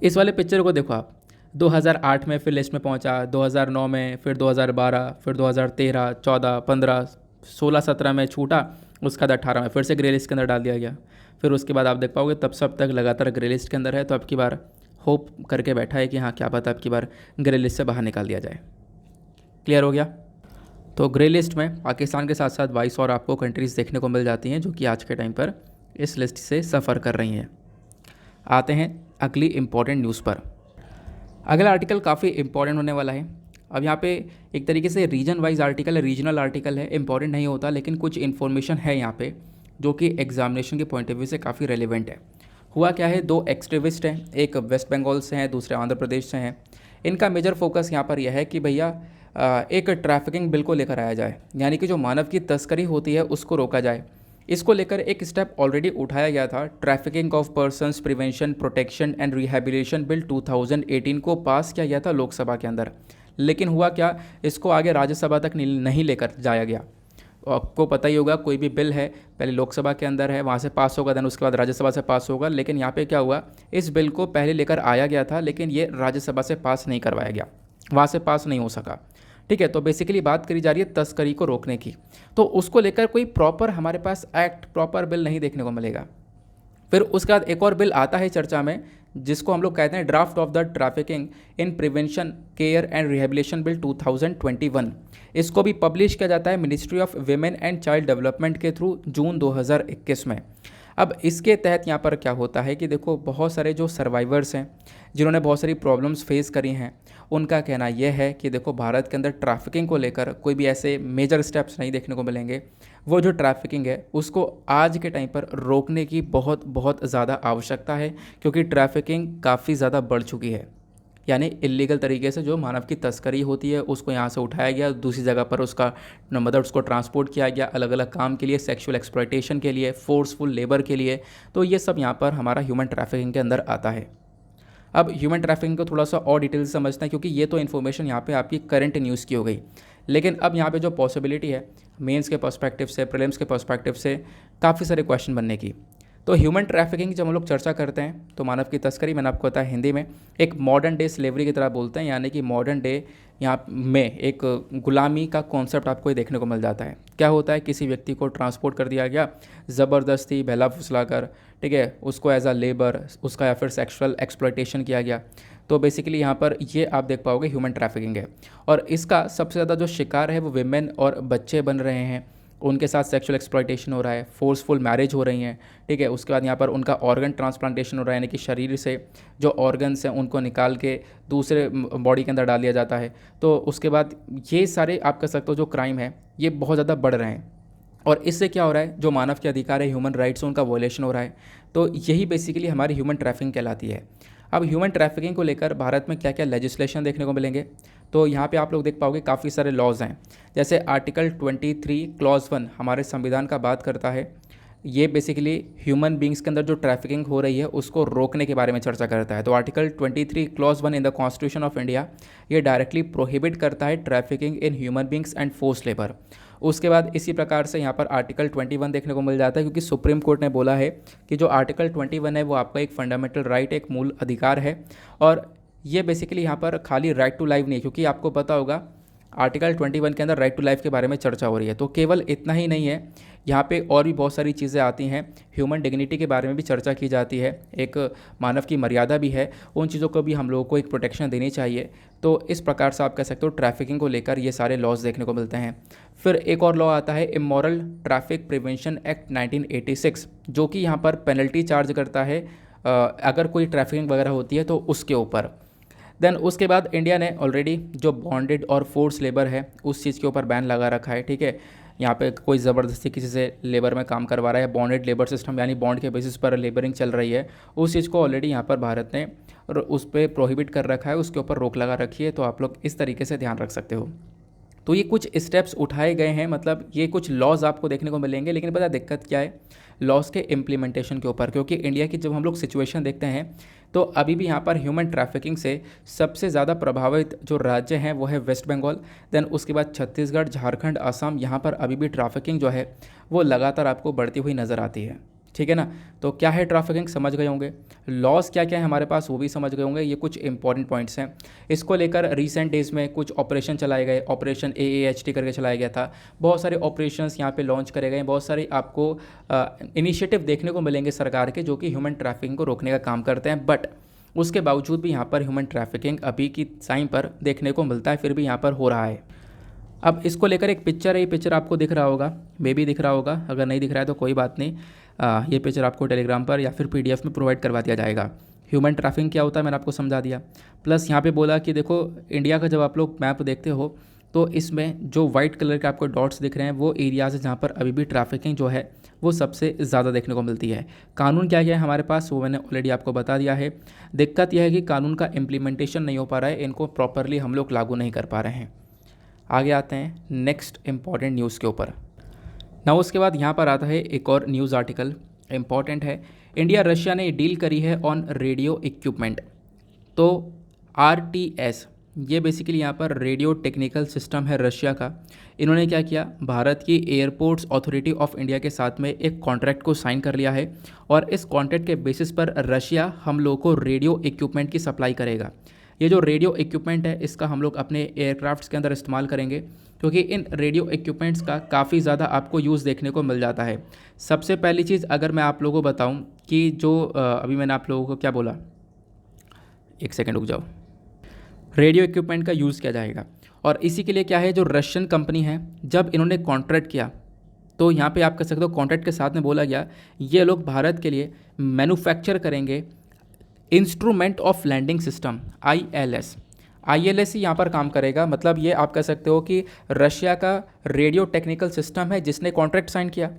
इस वाले पिक्चर को देखो आप, 2008 में फिर लिस्ट में पहुंचा, 2009 में, फिर 2012, फिर 2013, 14, 15, 16, 17 में छूटा, उसके बाद 18 में फिर से ग्रे लिस्ट के अंदर डाल दिया गया। फिर उसके बाद आप देख पाओगे तब सब तक लगातार ग्रे लिस्ट के अंदर है। तो अब की बार होप करके बैठा है कि हाँ क्या पता अब की बार ग्रे लिस्ट से बाहर निकाल दिया जाए। क्लियर हो गया? तो ग्रे लिस्ट में पाकिस्तान के साथ साथ 22 और आपको कंट्रीज़ देखने को मिल जाती हैं जो कि आज के टाइम पर इस लिस्ट से सफ़र कर रही हैं। आते हैं अगली इम्पॉर्टेंट न्यूज़ पर। अगला आर्टिकल काफ़ी इंपॉर्टेंट होने वाला है। अब यहाँ पे एक तरीके से रीजन वाइज आर्टिकल है, रीजनल आर्टिकल है, इंपॉर्टेंट नहीं होता लेकिन कुछ इन्फॉर्मेशन है यहाँ पे जो कि एग्जामिनेशन के पॉइंट ऑफ व्यू से काफ़ी रेलिवेंट है। हुआ क्या है, दो एक्सट्रीमिस्ट हैं, एक वेस्ट बंगाल से हैं, दूसरे आंध्र प्रदेश से हैं। इनका मेजर फोकस यहाँ पर यह है कि भैया एक ट्रैफिकिंग बिल को लेकर आया जाए, यानी कि जो मानव की तस्करी होती है उसको रोका जाए। इसको लेकर एक स्टेप ऑलरेडी उठाया गया था, trafficking of persons prevention protection and rehabilitation bill 2018 को पास किया गया था लोकसभा के अंदर। लेकिन हुआ क्या, इसको आगे राज्यसभा तक नहीं लेकर जाया गया। आपको पता ही होगा कोई भी बिल है पहले लोकसभा के अंदर है, वहाँ से पास होगा, देन उसके बाद राज्यसभा से पास होगा। लेकिन यहाँ पे क्या हुआ, इस बिल को पहले लेकर आया गया था लेकिन ये राज्यसभा से पास नहीं करवाया गया, वहाँ से पास नहीं हो सका। ठीक है, तो बेसिकली बात करी जा रही है तस्करी को रोकने की। तो उसको लेकर कोई प्रॉपर हमारे पास एक्ट, प्रॉपर बिल नहीं देखने को मिलेगा। फिर उसके बाद एक और बिल आता है चर्चा में जिसको हम लोग कहते हैं draft of the trafficking in prevention care and rehabilitation bill 2021। इसको भी पब्लिश किया जाता है ministry of women and child development के थ्रू जून 2021 में। अब इसके तहत यहाँ पर क्या होता है कि देखो बहुत सारे जो सर्वाइवर्स हैं जिन्होंने बहुत सारी प्रॉब्लम्स फेस करी हैं, उनका कहना यह है कि देखो भारत के अंदर ट्रैफिकिंग को लेकर कोई भी ऐसे मेजर स्टेप्स नहीं देखने को मिलेंगे। वो जो ट्रैफिकिंग है उसको आज के टाइम पर रोकने की बहुत बहुत ज़्यादा आवश्यकता है, क्योंकि ट्रैफिकिंग काफ़ी ज़्यादा बढ़ चुकी है। यानी इलीगल तरीके से जो मानव की तस्करी होती है उसको यहाँ से उठाया गया, दूसरी जगह पर उसका मतलब उसको ट्रांसपोर्ट किया गया अलग अलग काम के लिए, सेक्सुअल एक्सप्लॉयटेशन के लिए, फोर्सफुल लेबर के लिए। तो ये सब यहाँ पर हमारा ह्यूमन ट्रैफिकिंग के अंदर आता है। अब ह्यूमन ट्रैफिकिंग को थोड़ा सा और डिटेल से समझते हैं, क्योंकि ये तो इन्फॉर्मेशन यहाँ पे आपकी करंट न्यूज़ की हो गई। लेकिन अब यहाँ पे जो पॉसिबिलिटी है मेंस के पर्सपेक्टिव से, प्रीलिम्स के पर्सपेक्टिव से काफ़ी सारे क्वेश्चन बनने की। तो ह्यूमन ट्रैफिकिंग जब हम लोग चर्चा करते हैं तो मानव की तस्करी, मैंने आपको बताया हिंदी में एक मॉडर्न डे स्लेवरी की तरह बोलते हैं, यानी कि मॉडर्न डे यहाँ में एक गुलामी का कॉन्सेप्ट आपको देखने को मिल जाता है। क्या होता है, किसी व्यक्ति को ट्रांसपोर्ट कर दिया गया ज़बरदस्ती बहला फुसला कर, ठीक है, उसको एज अ लेबर उसका या फिर सेक्सुअल एक्सप्लॉयटेशन किया गया। तो बेसिकली यहाँ पर ये आप देख पाओगे ह्यूमन ट्रैफिकिंग है। और इसका सबसे ज़्यादा जो शिकार है वो विमेन और बच्चे बन रहे हैं, उनके साथ सेक्सुअल एक्सप्लॉयटेशन हो रहा है, फोर्सफुल मैरिज हो रही हैं। ठीक है, उसके बाद यहाँ पर उनका ऑर्गन ट्रांसप्लांटेशन हो रहा है, यानी कि शरीर से जो ऑर्गन्स हैं उनको निकाल के दूसरे बॉडी के अंदर डाल दिया जाता है। तो उसके बाद ये सारे आप कह सकते हो जो क्राइम है ये बहुत ज़्यादा बढ़ रहे हैं। और इससे क्या हो रहा है, जो मानव के अधिकार है, ह्यूमन राइट्स, उनका वॉयलेशन हो रहा है। तो यही बेसिकली हमारी ह्यूमन ट्रैफिकिंग कहलाती है। अब ह्यूमन ट्रैफिकिंग को लेकर भारत में क्या क्या लेजिस्लेशन देखने को मिलेंगे, तो यहाँ पे आप लोग देख पाओगे काफ़ी सारे लॉज हैं। जैसे आर्टिकल 23 क्लॉज 1 हमारे संविधान का बात करता है। ये बेसिकली ह्यूमन बींग्स के अंदर जो ट्रैफिकिंग हो रही है उसको रोकने के बारे में चर्चा करता है। तो article 23 clause 1 in the constitution of India ये डायरेक्टली प्रोहिबिट करता है trafficking in human beings and force labour. उसके बाद इसी प्रकार से यहाँ पर आर्टिकल 21 देखने को मिल जाता है, क्योंकि सुप्रीम कोर्ट ने बोला है कि जो आर्टिकल 21 है वो आपका एक फंडामेंटल राइट, एक मूल अधिकार है। और ये बेसिकली यहाँ पर खाली राइट टू लाइफ नहीं है, क्योंकि आपको पता होगा आर्टिकल 21 के अंदर राइट टू लाइफ के बारे में चर्चा हो रही है। तो केवल इतना ही नहीं है, यहाँ पे और भी बहुत सारी चीज़ें आती हैं। ह्यूमन डिग्निटी के बारे में भी चर्चा की जाती है, एक मानव की मर्यादा भी है, उन चीज़ों को भी हम लोगों को एक प्रोटेक्शन देनी चाहिए। तो इस प्रकार से आप कह सकते हो ट्रैफिकिंग को लेकर ये सारे लॉज देखने को मिलते हैं। फिर एक और लॉ आता है इमोरल ट्रैफिक प्रिवेंशन एक्ट 1986, जो कि यहाँ पर पेनल्टी चार्ज करता है अगर कोई ट्रैफिकिंग वगैरह होती है तो उसके ऊपर। देन उसके बाद इंडिया ने ऑलरेडी जो बॉन्डेड और फोर्स लेबर है उस चीज़ के ऊपर बैन लगा रखा है। ठीक है, यहाँ पे कोई ज़बरदस्ती किसी से लेबर में काम करवा रहा है, बॉन्डेड लेबर सिस्टम यानी बॉन्ड के बेसिस पर लेबरिंग चल रही है, उस चीज़ को ऑलरेडी यहाँ पर भारत ने उस पर प्रोहिबिट कर रखा है, उसके ऊपर रोक लगा रखी है। तो आप लोग इस तरीके से ध्यान रख सकते हो। तो ये कुछ स्टेप्स उठाए गए हैं, मतलब ये कुछ लॉज आपको देखने को मिलेंगे, लेकिन पता है दिक्कत क्या है, लॉज के इम्प्लीमेंटेशन के ऊपर। क्योंकि इंडिया की जब हम लोग सिचुएशन देखते हैं तो अभी भी यहाँ पर ह्यूमन ट्रैफिकिंग से सबसे ज़्यादा प्रभावित जो राज्य हैं वो है वेस्ट बंगाल, देन उसके बाद छत्तीसगढ़, झारखंड, असम। यहाँ पर अभी भी ट्रैफिकिंग जो है वो लगातार आपको बढ़ती हुई नज़र आती है। ठीक है ना। तो क्या है ट्रैफिकिंग समझ गए होंगे, लॉस क्या क्या है हमारे पास वो भी समझ गए होंगे। ये कुछ इंपॉर्टेंट पॉइंट्स हैं। इसको लेकर रिसेंट डेज़ में कुछ ऑपरेशन चलाए गए, ऑपरेशन AAHT करके चलाया गया था। बहुत सारे ऑपरेशंस यहाँ पे लॉन्च करे गए, बहुत सारे आपको इनिशिएटिव देखने को मिलेंगे सरकार के, जो कि ह्यूमन ट्रैफिकिंग को रोकने का काम करते हैं। बट उसके बावजूद भी यहाँ पर ह्यूमन ट्रैफिकिंग अभी की टाइम पर देखने को मिलता है, फिर भी यहाँ पर हो रहा है। अब इसको लेकर एक पिक्चर है, ये पिक्चर आपको दिख रहा होगा, मे भी दिख रहा होगा, अगर नहीं दिख रहा है तो कोई बात नहीं। ये पिक्चर आपको टेलीग्राम पर या फिर PDF में प्रोवाइड करवा दिया जाएगा। ह्यूमन ट्रैफिकिंग क्या होता है मैंने आपको समझा दिया। प्लस यहाँ पे बोला कि देखो इंडिया का जब आप लोग मैप देखते हो तो इसमें जो वाइट कलर के आपको डॉट्स दिख रहे हैं वो एरियाज़ है जहाँ पर अभी भी ट्रैफिकिंग जो है वो सबसे ज़्यादा देखने को मिलती है। कानून क्या क्या है हमारे पास वो मैंने ऑलरेडी आपको बता दिया है। दिक्कत यह है कि कानून का इम्प्लीमेंटेशन नहीं हो पा रहा है, इनको प्रॉपरली हम लोग लागू नहीं कर पा रहे हैं। आगे आते हैं नेक्स्ट इम्पॉर्टेंट न्यूज़ के ऊपर ना। उसके बाद यहाँ पर आता है एक और न्यूज़ आर्टिकल, इम्पॉर्टेंट है। इंडिया रशिया ने डील करी है ऑन रेडियो इक्विपमेंट। तो RTS ये बेसिकली यहाँ पर रेडियो टेक्निकल सिस्टम है रशिया का। इन्होंने क्या किया, भारत की एयरपोर्ट्स अथॉरिटी ऑफ इंडिया के साथ में एक कॉन्ट्रैक्ट को साइन कर लिया है और इस कॉन्ट्रैक्ट के बेसिस पर रशिया हम लोगों को रेडियो इक्विपमेंट की सप्लाई करेगा। ये जो रेडियो इक्विपमेंट है इसका हम लोग अपने एयरक्राफ्ट्स के अंदर इस्तेमाल करेंगे, क्योंकि इन रेडियो इक्विपमेंट्स का काफ़ी ज़्यादा आपको यूज़ देखने को मिल जाता है। सबसे पहली चीज़ अगर मैं आप लोगों को बताऊं कि जो अभी मैंने आप लोगों को क्या बोला, एक सेकंड रुक जाओ, रेडियो इक्विपमेंट का यूज़ किया जाएगा। और इसी के लिए क्या है, जो रशियन कंपनी है जब इन्होंने कॉन्ट्रैक्ट किया तो यहाँ पे आप कह सकते हो कॉन्ट्रैक्ट के साथ में बोला गया ये लोग भारत के लिए मैन्युफैक्चर करेंगे instrument of landing system ILS ही यहाँ पर काम करेगा। मतलब ये आप कह सकते हो कि रशिया का रेडियो टेक्निकल सिस्टम है जिसने कॉन्ट्रैक्ट साइन किया,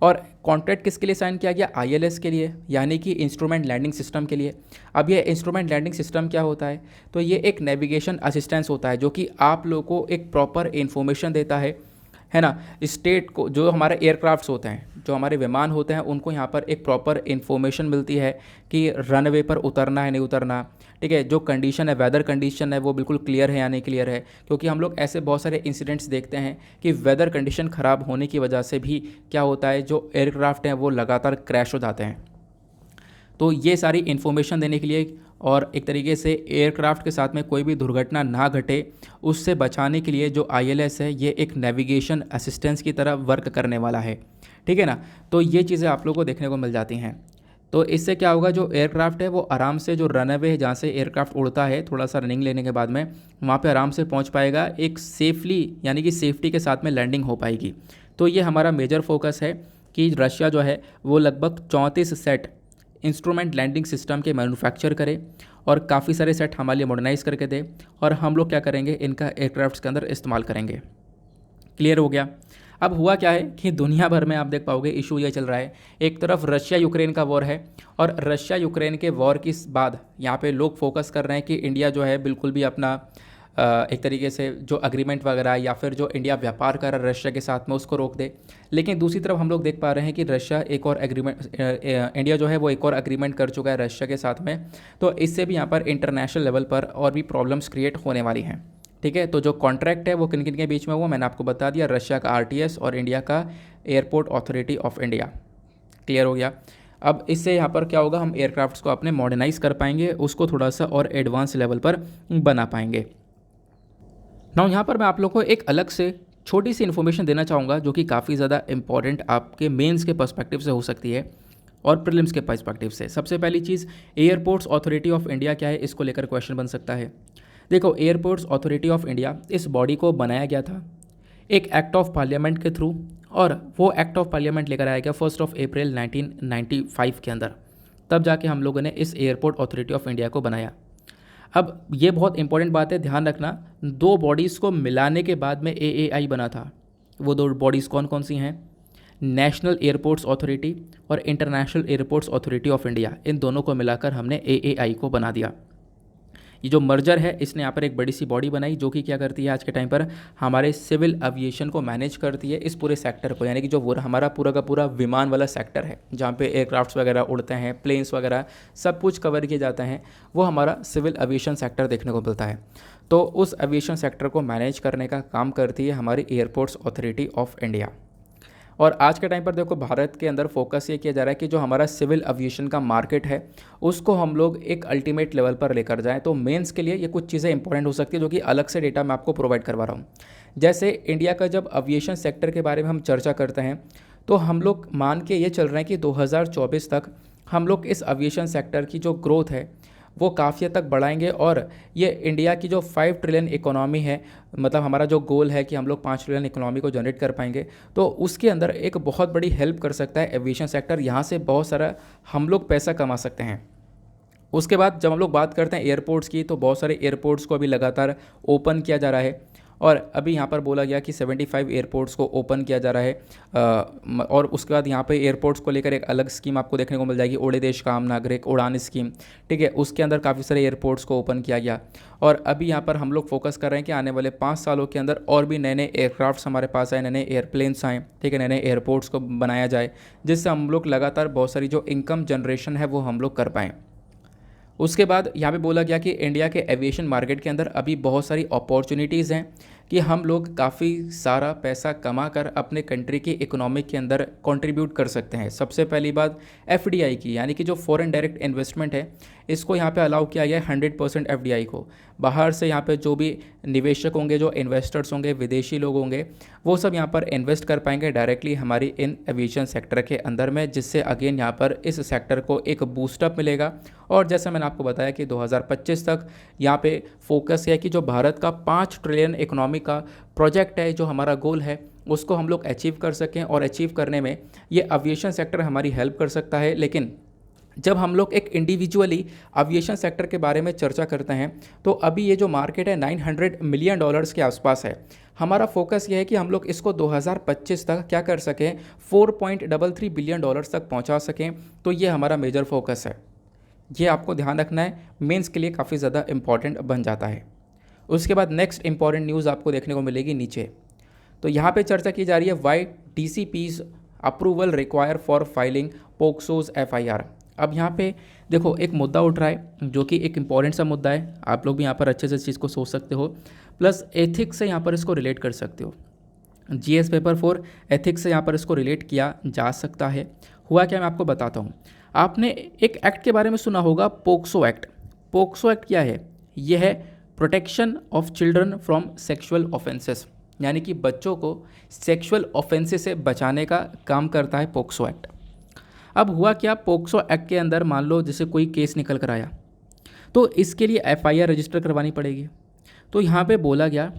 और कॉन्ट्रैक्ट किसके लिए साइन किया गया, ILS के लिए, यानी कि इंस्ट्रूमेंट लैंडिंग सिस्टम के लिए। अब ये इंस्ट्रूमेंट लैंडिंग सिस्टम क्या होता है, तो ये एक नेविगेशन असिस्टेंस होता है जो कि आप लोगों को एक प्रॉपर इन्फॉर्मेशन देता है ना। स्टेट को जो हमारे एयरक्राफ्ट्स होते हैं, जो हमारे विमान होते हैं, उनको यहाँ पर एक प्रॉपर इन्फॉर्मेशन मिलती है कि रनवे पर उतरना है नहीं उतरना। ठीक है, जो कंडीशन है, वेदर कंडीशन है वो बिल्कुल क्लियर है या नहीं क्लियर है, क्योंकि हम लोग ऐसे बहुत सारे इंसिडेंट्स देखते हैं कि वेदर कंडीशन ख़राब होने की वजह से भी क्या होता है, जो एयरक्राफ्ट हैं वो लगातार क्रैश हो जाते हैं। तो ये सारी इन्फॉर्मेशन देने के लिए और एक तरीके से एयरक्राफ्ट के साथ में कोई भी दुर्घटना ना घटे उससे बचाने के लिए जो ILS है ये एक नेविगेशन असिस्टेंस की तरह वर्क करने वाला है। ठीक है ना। तो ये चीज़ें आप लोगों को देखने को मिल जाती हैं। तो इससे क्या होगा, जो एयरक्राफ्ट है वो आराम से, जो रनवे है जहाँ से एयरक्राफ्ट उड़ता है, थोड़ा सा रनिंग लेने के बाद में वहाँ पे आराम से पहुँच पाएगा, एक सेफली यानी कि सेफ्टी के साथ में लैंडिंग हो पाएगी। तो ये हमारा मेजर फोकस है कि रशिया जो है वो लगभग 34 सेट इंस्ट्रूमेंट लैंडिंग सिस्टम के मैन्युफैक्चर करे और काफ़ी सारे सेट हमारे लिए मॉडर्नाइज़ करके दे, और हम लोग क्या करेंगे, इनका एयरक्राफ्ट्स के अंदर इस्तेमाल करेंगे। क्लियर हो गया। अब हुआ क्या है कि दुनिया भर में आप देख पाओगे इशू ये चल रहा है, एक तरफ रशिया यूक्रेन का वॉर है, और रशिया यूक्रेन के वॉर के बाद यहाँ पे लोग फोकस कर रहे हैं कि इंडिया जो है बिल्कुल भी अपना एक तरीके से जो अग्रीमेंट वगैरह या फिर जो इंडिया व्यापार कर रहा है रशिया के साथ में उसको रोक दे। लेकिन दूसरी तरफ हम लोग देख पा रहे हैं कि रशिया एक और एग्रीमेंट, इंडिया जो है वो एक और अग्रीमेंट कर चुका है रशिया के साथ में। तो इससे भी यहाँ पर इंटरनेशनल लेवल पर और भी प्रॉब्लम्स क्रिएट होने वाली हैं। ठीक है, तो जो कॉन्ट्रैक्ट है वो किन किन के बीच में हुआ मैंने आपको बता दिया, रशिया का RTS और इंडिया का airport authority of India. Clear हो गया। अब इससे यहाँ पर क्या होगा, हम एयरक्राफ्ट्स को अपने मॉडर्नाइज कर पाएंगे, उसको थोड़ा सा और एडवांस लेवल पर बना पाएंगे। नाउ यहाँ पर मैं आप लोग को एक अलग से छोटी सी इन्फॉर्मेशन देना चाहूँगा जो कि काफ़ी ज़्यादा इंपॉर्टेंट आपके मेंस के पर्सपेक्टिव से हो सकती है और प्रीलिम्स के पर्सपेक्टिव से। सबसे पहली चीज़, एयरपोर्ट्स अथॉरिटी ऑफ इंडिया क्या है, इसको लेकर क्वेश्चन बन सकता है। देखो, एयरपोर्ट्स अथॉरिटी ऑफ इंडिया, इस बॉडी को बनाया गया था एक एक्ट ऑफ पार्लियामेंट के थ्रू, और वो एक्ट ऑफ पार्लियामेंट लेकर आया गया 1 अप्रैल 1995 के अंदर। तब जाके हम लोगों ने इस एयरपोर्ट अथॉरिटी ऑफ इंडिया को बनाया। अब ये बहुत इंपॉर्टेंट बात है, ध्यान रखना, दो बॉडीज़ को मिलाने के बाद में AAI बना था। वो दो बॉडीज़ कौन कौन सी हैं, नेशनल एयरपोर्ट्स अथॉरिटी और international airports authority of India, इन दोनों को मिलाकर हमने AAI को बना दिया। ये जो मर्जर है इसने यहाँ पर एक बड़ी सी बॉडी बनाई जो कि क्या करती है आज के टाइम पर हमारे सिविल एविएशन को मैनेज करती है, इस पूरे सेक्टर को, यानी कि जो हमारा पूरा का पूरा विमान वाला सेक्टर है जहाँ पे एयरक्राफ्ट्स वगैरह उड़ते हैं, प्लेन्स वगैरह सब कुछ कवर किए जाते हैं, वो हमारा सिविल एविएशन सेक्टर देखने को मिलता है। तो उस एविएशन सेक्टर को मैनेज करने का काम करती है हमारी एयरपोर्ट्स अथॉरिटी ऑफ इंडिया। और आज के टाइम पर देखो भारत के अंदर फोकस ये किया जा रहा है कि जो हमारा सिविल एविएशन का मार्केट है उसको हम लोग एक अल्टीमेट लेवल पर लेकर जाएं। तो मेंस के लिए ये कुछ चीज़ें इंपॉर्टेंट हो सकती है जो कि अलग से डेटा मैं आपको प्रोवाइड करवा रहा हूँ। जैसे इंडिया का जब एविएशन सेक्टर के बारे में हम चर्चा करते हैं तो हम लोग मान के ये चल रहे हैं कि 2024 तक हम लोग इस एविएशन सेक्टर की जो ग्रोथ है वो काफ़ी हद तक बढ़ाएंगे और ये इंडिया की जो 5 ट्रिलियन इकोनॉमी है, मतलब हमारा जो गोल है कि हम लोग 5 ट्रिलियन इकोनॉमी को जनरेट कर पाएंगे, तो उसके अंदर एक बहुत बड़ी हेल्प कर सकता है एविएशन सेक्टर। यहाँ से बहुत सारा हम लोग पैसा कमा सकते हैं। उसके बाद जब हम लोग बात करते हैं एयरपोर्ट्स की, तो बहुत सारे एयरपोर्ट्स को अभी लगातार ओपन किया जा रहा है और अभी यहाँ पर बोला गया कि 75 एयरपोर्ट्स को ओपन किया जा रहा है। और उसके बाद यहाँ पे एयरपोर्ट्स को लेकर एक अलग स्कीम आपको देखने को मिल जाएगी, ओड़े देश का आम नागरिक उड़ान स्कीम, ठीक है। उसके अंदर काफ़ी सारे एयरपोर्ट्स को ओपन किया गया और अभी यहाँ पर हम लोग फोकस कर रहे हैं कि आने वाले 5 सालों के अंदर और भी नए नए एयरक्राफ्ट्स हमारे पास आए, नए नए एयरप्लेन्स आएँ, ठीक है, नए नए एयरपोर्ट्स को बनाया जाए जिससे हम लोग लगातार बहुत सारी जो इनकम जनरेशन है वो हम लोग कर पाएँ। उसके बाद यहाँ पे बोला गया कि इंडिया के एविएशन मार्केट के अंदर अभी बहुत सारी अपॉर्चुनिटीज़ हैं कि हम लोग काफ़ी सारा पैसा कमा कर अपने कंट्री की इकोनॉमिक के अंदर कंट्रीब्यूट कर सकते हैं। सबसे पहली बात एफडीआई की, यानी कि जो फॉरेन डायरेक्ट इन्वेस्टमेंट है इसको यहाँ पे अलाउ किया गया है 100% एफडीआई को। बाहर से यहाँ पे जो भी निवेशक होंगे, जो इन्वेस्टर्स होंगे, विदेशी लोग होंगे, वो सब यहाँ पर इन्वेस्ट कर पाएंगे डायरेक्टली हमारी इन एविएशन सेक्टर के अंदर में, जिससे अगेन यहाँ पर इस सेक्टर को एक बूस्टअप मिलेगा। और जैसे मैंने आपको बताया कि 2025 तक यहाँ पे फोकस है कि जो भारत का 5 ट्रिलियन इकोनॉमी का प्रोजेक्ट है, जो हमारा गोल है, उसको हम लोग अचीव कर सकें। और अचीव करने में ये एविएशन सेक्टर हमारी हेल्प कर सकता है। लेकिन जब हम लोग एक इंडिविजुअली एविएशन सेक्टर के बारे में चर्चा करते हैं तो अभी ये जो मार्केट है $900 मिलियन के आसपास है। हमारा फोकस ये है कि हम लोग इसको 2025 तक क्या कर सकें, $4.33 बिलियन तक पहुंचा सकें। तो ये हमारा मेजर फोकस है, ये आपको ध्यान रखना है, मेंस के लिए काफ़ी ज़्यादा इंपॉर्टेंट बन जाता है। उसके बाद नेक्स्ट इंपॉर्टेंट न्यूज़ आपको देखने को मिलेगी नीचे। तो यहाँ पे चर्चा की जा रही है why DCP's approval require for filing POCSO's FIR. अब यहाँ पे देखो एक मुद्दा उठ रहा है जो कि एक इंपॉर्टेंट सा मुद्दा है, आप लोग भी यहाँ पर अच्छे से इस चीज़ को सोच सकते हो, प्लस एथिक्स से यहाँ पर इसको रिलेट कर सकते हो। जीएस पेपर 4 एथिक्स से यहाँ पर इसको रिलेट किया जा सकता है। हुआ क्या, मैं आपको बताता हूँ। आपने एक एक्ट के बारे में सुना होगा, पोक्सो एक्ट। पोक्सो एक्ट क्या है? यह है protection of children from sexual offences, यानी कि बच्चों को सेक्सुअल ऑफेंसेस से बचाने का काम करता है पोक्सो एक्ट। अब हुआ क्या, पोक्सो एक्ट के अंदर मान लो जैसे कोई केस निकल कर आया तो इसके लिए एफआईआर रजिस्टर करवानी पड़ेगी। तो यहाँ पे बोला गया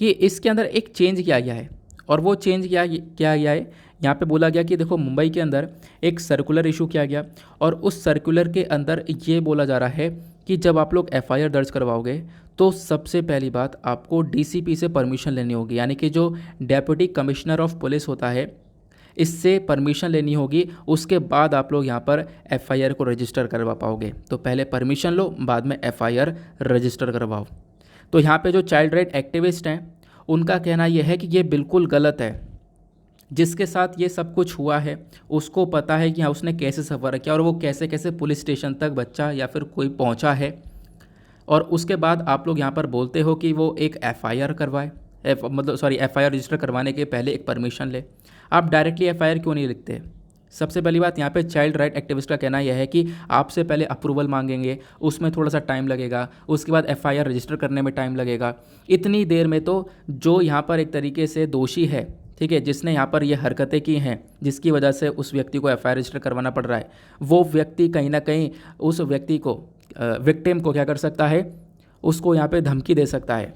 कि इसके अंदर एक चेंज किया गया है, और वो चेंज किया गया है, यहाँ पे बोला गया कि देखो मुंबई के अंदर एक सर्कुलर इशू किया गया और उस सर्कुलर के अंदर ये बोला जा रहा है कि जब आप लोग एफआईआर दर्ज करवाओगे तो सबसे पहली बात आपको डीसीपी से परमिशन लेनी होगी, यानी कि जो डेप्यूटी कमिश्नर ऑफ पुलिस होता है इससे परमिशन लेनी होगी। उसके बाद आप लोग यहाँ पर एफआईआर को रजिस्टर करवा पाओगे। तो पहले परमिशन लो, बाद में एफआईआर रजिस्टर करवाओ। तो यहाँ पे जो चाइल्ड राइट एक्टिविस्ट हैं उनका कहना यह है कि ये बिल्कुल गलत है। जिसके साथ ये सब कुछ हुआ है उसको पता है कि हाँ उसने कैसे सफ़र किया और वो कैसे कैसे पुलिस स्टेशन तक बच्चा या फिर कोई पहुंचा है, और उसके बाद आप लोग यहाँ पर बोलते हो कि वो एक एफआईआर करवाए, एफआईआर रजिस्टर करवाने के पहले एक परमिशन ले। आप डायरेक्टली एफआईआर क्यों नहीं लिखते? सबसे पहली बात यहाँ पे चाइल्ड राइट एक्टिविस्ट का कहना यह है कि आपसे पहले अप्रूवल मांगेंगे, उसमें थोड़ा सा टाइम लगेगा, उसके बाद एफआईआर रजिस्टर करने में टाइम लगेगा। इतनी देर में तो जो यहाँ पर एक तरीके से दोषी है, ठीक है, जिसने यहाँ पर ये हरकतें की हैं जिसकी वजह से उस व्यक्ति को एफआईआर रजिस्टर करवाना पड़ रहा है, वो व्यक्ति कहीं ना कहीं उस व्यक्ति को विक्टिम को क्या कर सकता है, उसको यहाँ पे धमकी दे सकता है,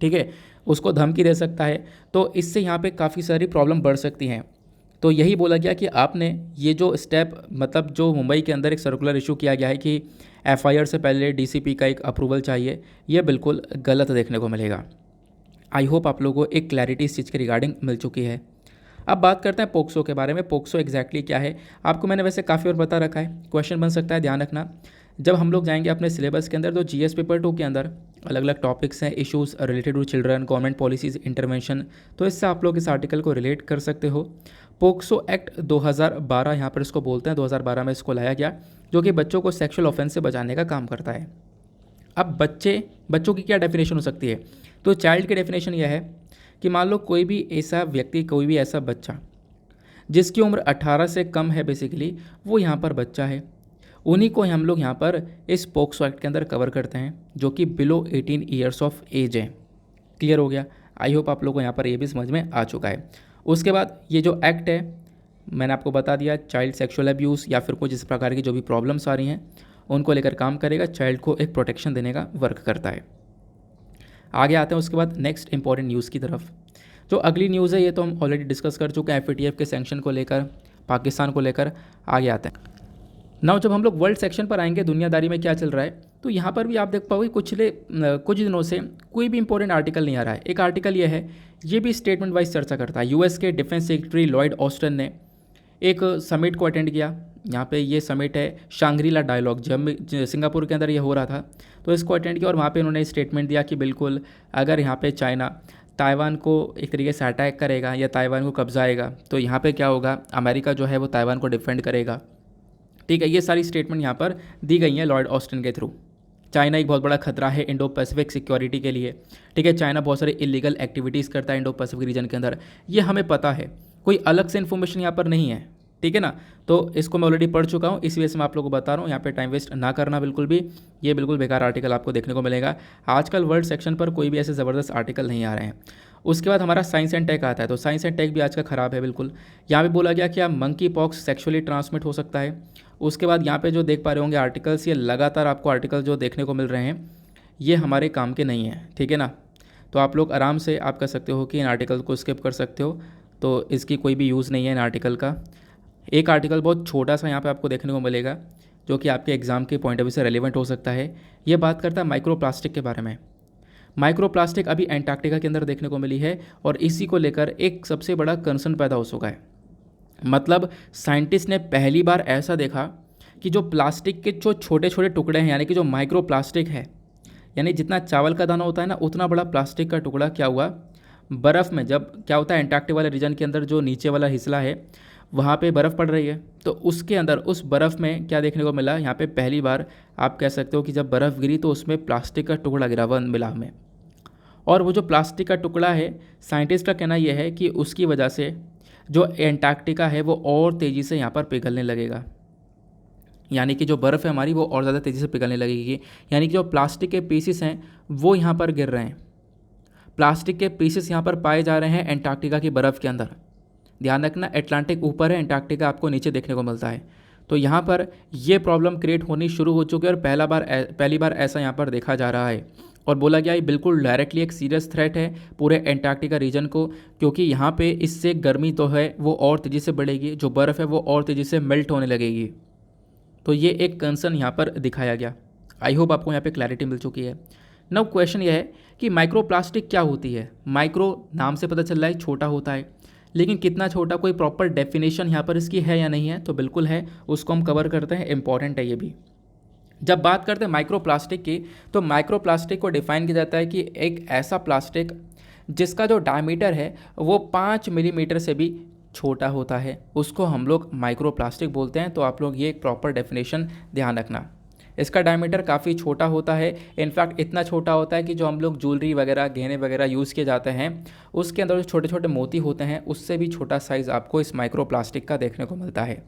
ठीक है, उसको धमकी दे सकता है। तो इससे यहाँ पे काफ़ी सारी प्रॉब्लम बढ़ सकती हैं। तो यही बोला गया कि आपने ये जो स्टेप, मतलब जो मुंबई के अंदर एक सर्कुलर इशू किया गया है कि एफआईआर से पहले डीसीपी का एक अप्रूवल चाहिए, ये बिल्कुल गलत देखने को मिलेगा। आई होप आप लोगों को एक क्लैरिटी इस चीज़ के रिगार्डिंग मिल चुकी है। अब बात करते हैं पोक्सो के बारे में। पोक्सो एग्जैक्टली क्या है, आपको मैंने वैसे काफ़ी और बता रखा है, क्वेश्चन बन सकता है, ध्यान रखना। जब हम लोग जाएंगे अपने सिलेबस के अंदर तो जीएस पेपर 2 के अंदर अलग अलग टॉपिक्स हैं, issues related to children, government policies, intervention, तो इससे आप लोग इस आर्टिकल को रिलेट कर सकते हो। पोक्सो एक्ट 2012 यहाँ पर इसको बोलते हैं, 2012 में इसको लाया गया, जो कि बच्चों को सेक्सुअल ऑफेंस से बचाने का काम करता है। अब बच्चों की क्या डेफिनेशन हो सकती है? तो चाइल्ड की डेफिनेशन यह है कि मान लो कोई भी ऐसा व्यक्ति, कोई भी ऐसा बच्चा जिसकी उम्र 18 से कम है, बेसिकली वो यहाँ पर बच्चा है, उन्हीं को हम लोग यहाँ पर इस पोक्सो एक्ट के अंदर कवर करते हैं, जो कि बिलो 18 ईयर्स ऑफ एज है। क्लियर हो गया? आई होप आप लोगों को यहाँ पर ये भी समझ में आ चुका है। उसके बाद ये जो एक्ट है मैंने आपको बता दिया, चाइल्ड सेक्सुअल अब्यूज़ या फिर कुछ इस प्रकार की जो भी प्रॉब्लम्स आ रही हैं उनको लेकर काम करेगा, चाइल्ड को एक प्रोटेक्शन देने का वर्क करता है। आगे आते हैं उसके बाद नेक्स्ट इंपॉर्टेंट न्यूज़ की तरफ। जो अगली न्यूज़ है ये तो हम ऑलरेडी डिस्कस कर चुके हैं, एफएटीएफ के सैंक्शन को लेकर, पाकिस्तान को लेकर। आगे आते हैं नाउ, जब हम लोग वर्ल्ड सेक्शन पर आएंगे, दुनियादारी में क्या चल रहा है, तो यहाँ पर भी आप देख पाओगे कुछ दिनों से कोई भी इंपॉर्टेंट आर्टिकल नहीं आ रहा है। एक आर्टिकल ये है, ये भी स्टेटमेंट वाइज चर्चा करता है। यूएस के डिफेंस सेक्रेटरी लॉयड ऑस्टिन ने एक समिट को अटेंड किया। यहाँ पे ये समिट है शांग्रीला डायलॉग, जब सिंगापुर के अंदर ये हो रहा था, तो इसको अटेंड किया और वहाँ पे उन्होंने स्टेटमेंट दिया कि बिल्कुल अगर यहाँ पे चाइना ताइवान को एक तरीके से अटैक करेगा या ताइवान को कब्जाएगा तो यहाँ पे क्या होगा, अमेरिका जो है वो ताइवान को डिफेंड करेगा। ठीक है, ये सारी स्टेटमेंट यहाँ पर दी गई हैं लॉर्ड ऑस्टिन के थ्रू। चाइना एक बहुत बड़ा खतरा है इंडो पैसिफिक सिक्योरिटी के लिए। ठीक है, चाइना बहुत सारे इलीगल एक्टिविटीज़ करता है इंडो पैसिफिक रीजन के अंदर, ये हमें पता है, कोई अलग से इन्फॉर्मेशन यहाँ पर नहीं है। ठीक है ना, तो इसको मैं ऑलरेडी पढ़ चुका हूँ, इस वजह से मैं आप लोगों को बता रहा हूँ, यहाँ पे टाइम वेस्ट ना करना बिल्कुल भी। ये बिल्कुल बेकार आर्टिकल आपको देखने को मिलेगा। आजकल वर्ल्ड सेक्शन पर कोई भी ऐसे ज़बरदस्त आर्टिकल नहीं आ रहे हैं। उसके बाद हमारा साइंस एंड टेक आता है, तो साइंस एंड टेक भी आज का ख़राब है बिल्कुल। यहाँ पे बोला गया कि मंकी पॉक्स सेक्सुअली ट्रांसमिट हो सकता है। उसके बाद यहाँ पे जो देख पा रहे होंगे आर्टिकल्स, ये लगातार आपको आर्टिकल जो देखने को मिल रहे हैं ये हमारे काम के नहीं हैं। ठीक है ना, तो आप लोग आराम से आप कह सकते हो कि इन आर्टिकल को स्किप कर सकते हो, तो इसकी कोई भी यूज़ नहीं है इन आर्टिकल का। एक आर्टिकल बहुत छोटा सा यहाँ पे आपको देखने को मिलेगा जो कि आपके एग्ज़ाम के पॉइंट ऑफ व्यू से रेलिवेंट हो सकता है। ये बात करता है माइक्रो प्लास्टिक के बारे में। माइक्रो प्लास्टिक अभी एंटार्क्टिका के अंदर देखने को मिली है और इसी को लेकर एक सबसे बड़ा कंसर्न पैदा हो चुका है। मतलब साइंटिस्ट ने पहली बार ऐसा देखा कि जो प्लास्टिक के जो छोटे छोटे टुकड़े हैं, यानी कि जो माइक्रो प्लास्टिक है, यानी जितना चावल का दाना होता है ना उतना बड़ा प्लास्टिक का टुकड़ा क्या हुआ, बर्फ़ में, जब क्या होता है एंटार्क्टिक वाले रीजन के अंदर जो नीचे वाला हिस्सा है वहाँ पे बर्फ़ पड़ रही है, तो उसके अंदर उस बर्फ़ में क्या देखने को मिला, यहाँ पे पहली बार आप कह सकते हो कि जब बर्फ़ गिरी तो उसमें प्लास्टिक का टुकड़ा गिरा वन मिला हमें। और वो जो प्लास्टिक का टुकड़ा है, साइंटिस्ट का कहना यह है कि उसकी वजह से जो एंटार्क्टिका है वो और तेज़ी से यहाँ पर पिघलने लगेगा, यानी कि जो बर्फ़ है हमारी वो और ज़्यादा तेज़ी से पिघलने लगेगी। यानी कि जो प्लास्टिक के पीसेस हैं वो यहाँ पर गिर रहे हैं, प्लास्टिक के पीसेस यहाँ पर पाए जा रहे हैं एंटार्क्टिका की बर्फ़ के अंदर। ध्यान रखना, अटलांटिक ऊपर है, एंटार्क्टिका आपको नीचे देखने को मिलता है। तो यहाँ पर ये प्रॉब्लम क्रिएट होनी शुरू हो चुकी है और पहली बार ऐसा यहाँ पर देखा जा रहा है। और बोला गया ये बिल्कुल डायरेक्टली एक सीरियस थ्रेट है पूरे एंटार्क्टिका रीजन को, क्योंकि यहाँ पे इससे गर्मी तो है वो और तेज़ी से बढ़ेगी, जो बर्फ़ है वो और तेज़ी से मेल्ट होने लगेगी। तो ये एक कंसर्न यहाँ पर दिखाया गया। आई होप आपको यहाँ पे क्लैरिटी मिल चुकी है। नाउ क्वेश्चन ये है कि माइक्रो प्लास्टिक क्या होती है। माइक्रो नाम से पता चल रहा है छोटा होता है, लेकिन कितना छोटा, कोई प्रॉपर डेफिनेशन यहाँ पर इसकी है या नहीं है, तो बिल्कुल है, उसको हम कवर करते हैं, इंपॉर्टेंट है ये भी। जब बात करते हैं माइक्रो प्लास्टिक की, तो माइक्रो प्लास्टिक को डिफाइन किया जाता है कि एक ऐसा प्लास्टिक जिसका जो डायमीटर है वो 5 मिलीमीटर से भी छोटा होता है, उसको हम लोग माइक्रो प्लास्टिक बोलते हैं। तो आप लोग ये एक प्रॉपर डेफिनेशन ध्यान रखना। इसका डायमीटर काफ़ी छोटा होता है, इनफैक्ट इतना छोटा होता है कि जो हम लोग ज्वेलरी वगैरह, गहने वगैरह यूज़ किए जाते हैं उसके अंदर जो छोटे छोटे मोती होते हैं उससे भी छोटा साइज़ आपको इस माइक्रो प्लास्टिक का देखने को मिलता है।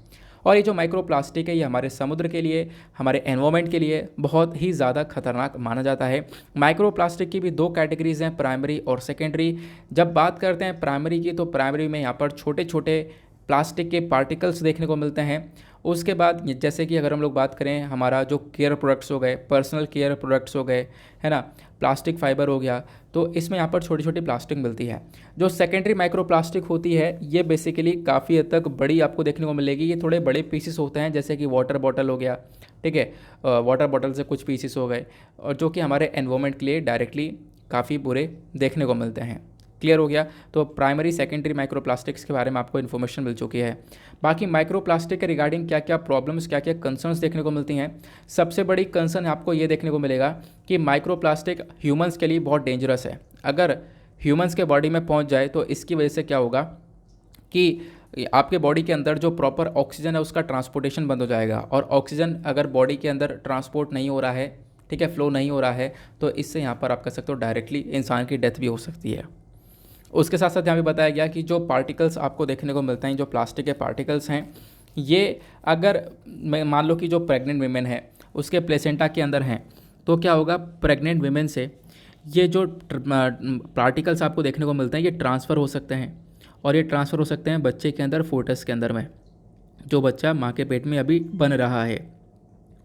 और ये जो माइक्रो प्लास्टिक है ये हमारे समुद्र के लिए, हमारे एनवायरनमेंट के लिए बहुत ही ज़्यादा खतरनाक माना जाता है। माइक्रो प्लास्टिक की भी 2 कैटेगरीज़ हैं, प्राइमरी और सेकेंडरी। जब बात करते हैं प्राइमरी की, तो प्राइमरी में यहाँ पर छोटे छोटे प्लास्टिक के पार्टिकल्स देखने को मिलते हैं। उसके बाद जैसे कि अगर हम लोग बात करें, हमारा जो केयर प्रोडक्ट्स हो गए, पर्सनल केयर प्रोडक्ट्स हो गए, है ना, प्लास्टिक फाइबर हो गया, तो इसमें यहाँ पर छोटी छोटी प्लास्टिक मिलती है। जो सेकेंडरी माइक्रो प्लास्टिक होती है ये बेसिकली काफ़ी हद तक बड़ी आपको देखने को मिलेगी। ये थोड़े बड़े पीसेस होते हैं, जैसे कि वाटर बॉटल हो गया, ठीक है, वाटर बॉटल से कुछ पीसेस हो गए, और जो कि हमारे एनवायरनमेंट के लिए डायरेक्टली काफ़ी बुरे देखने को मिलते हैं। क्लियर हो गया। तो प्राइमरी सेकेंडरी माइक्रोप्लास्टिक्स के बारे में आपको इन्फॉर्मेशन मिल चुकी है। बाकी माइक्रोप्लास्टिक के रिगार्डिंग क्या क्या प्रॉब्लम्स, क्या क्या कंसर्न्स देखने को मिलती हैं। सबसे बड़ी कंसर्न आपको ये देखने को मिलेगा कि माइक्रोप्लास्टिक ह्यूमंस के लिए बहुत डेंजरस है। अगर ह्यूमंस के बॉडी में पहुंच जाए तो इसकी वजह से क्या होगा कि आपके बॉडी के अंदर जो प्रॉपर ऑक्सीजन है उसका ट्रांसपोर्टेशन बंद हो जाएगा, और ऑक्सीजन अगर बॉडी के अंदर ट्रांसपोर्ट नहीं हो रहा है, ठीक है, फ्लो नहीं हो रहा है, तो इससे यहाँ पर आप कह सकते हो डायरेक्टली इंसान की डेथ भी हो सकती है। उसके साथ साथ यहाँ पे बताया गया कि जो पार्टिकल्स आपको देखने को मिलते हैं, जो प्लास्टिक के पार्टिकल्स हैं, ये अगर मान लो कि जो प्रेग्नेंट वीमेन है उसके प्लेसेंटा के अंदर हैं, तो क्या होगा, प्रेग्नेंट वीमेन से ये जो पार्टिकल्स आपको देखने को मिलते हैं ये ट्रांसफ़र हो सकते हैं, और ये ट्रांसफ़र हो सकते हैं बच्चे के अंदर, फोटस के अंदर में, जो बच्चा माँ के पेट में अभी बन रहा है।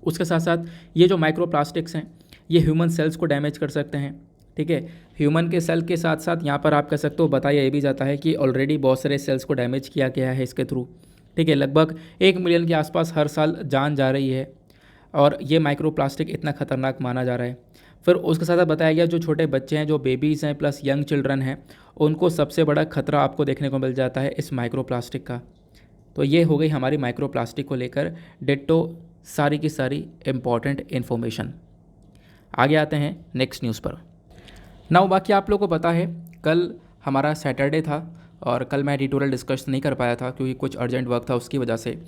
उसके साथ साथ ये जो माइक्रोप्लास्टिक्स हैं ये ह्यूमन सेल्स को डैमेज कर सकते हैं, ठीक है। ह्यूमन के सेल के साथ साथ यहाँ पर आप कह सकते हो बताया ये भी जाता है कि ऑलरेडी बहुत सारे सेल्स को डैमेज किया गया है इसके थ्रू, ठीक है। लगभग 1 मिलियन के आसपास हर साल जान जा रही है, और ये माइक्रोप्लास्टिक इतना खतरनाक माना जा रहा है। फिर उसके साथ बताया गया जो छोटे बच्चे हैं, जो बेबीज़ हैं प्लस यंग चिल्ड्रन हैं, उनको सबसे बड़ा खतरा आपको देखने को मिल जाता है इस माइक्रोप्लास्टिक का। तो ये हो गई हमारी माइक्रोप्लास्टिक को लेकर डिट्टो सारी की सारी इम्पॉर्टेंट इन्फॉर्मेशन। आगे आते हैं नेक्स्ट न्यूज़ पर। नाउ बाकी आप लोगों को पता है कल हमारा सैटरडे था, और कल मैं एडिटोरियल डिस्कस नहीं कर पाया था क्योंकि कुछ अर्जेंट वर्क था उसकी वजह से।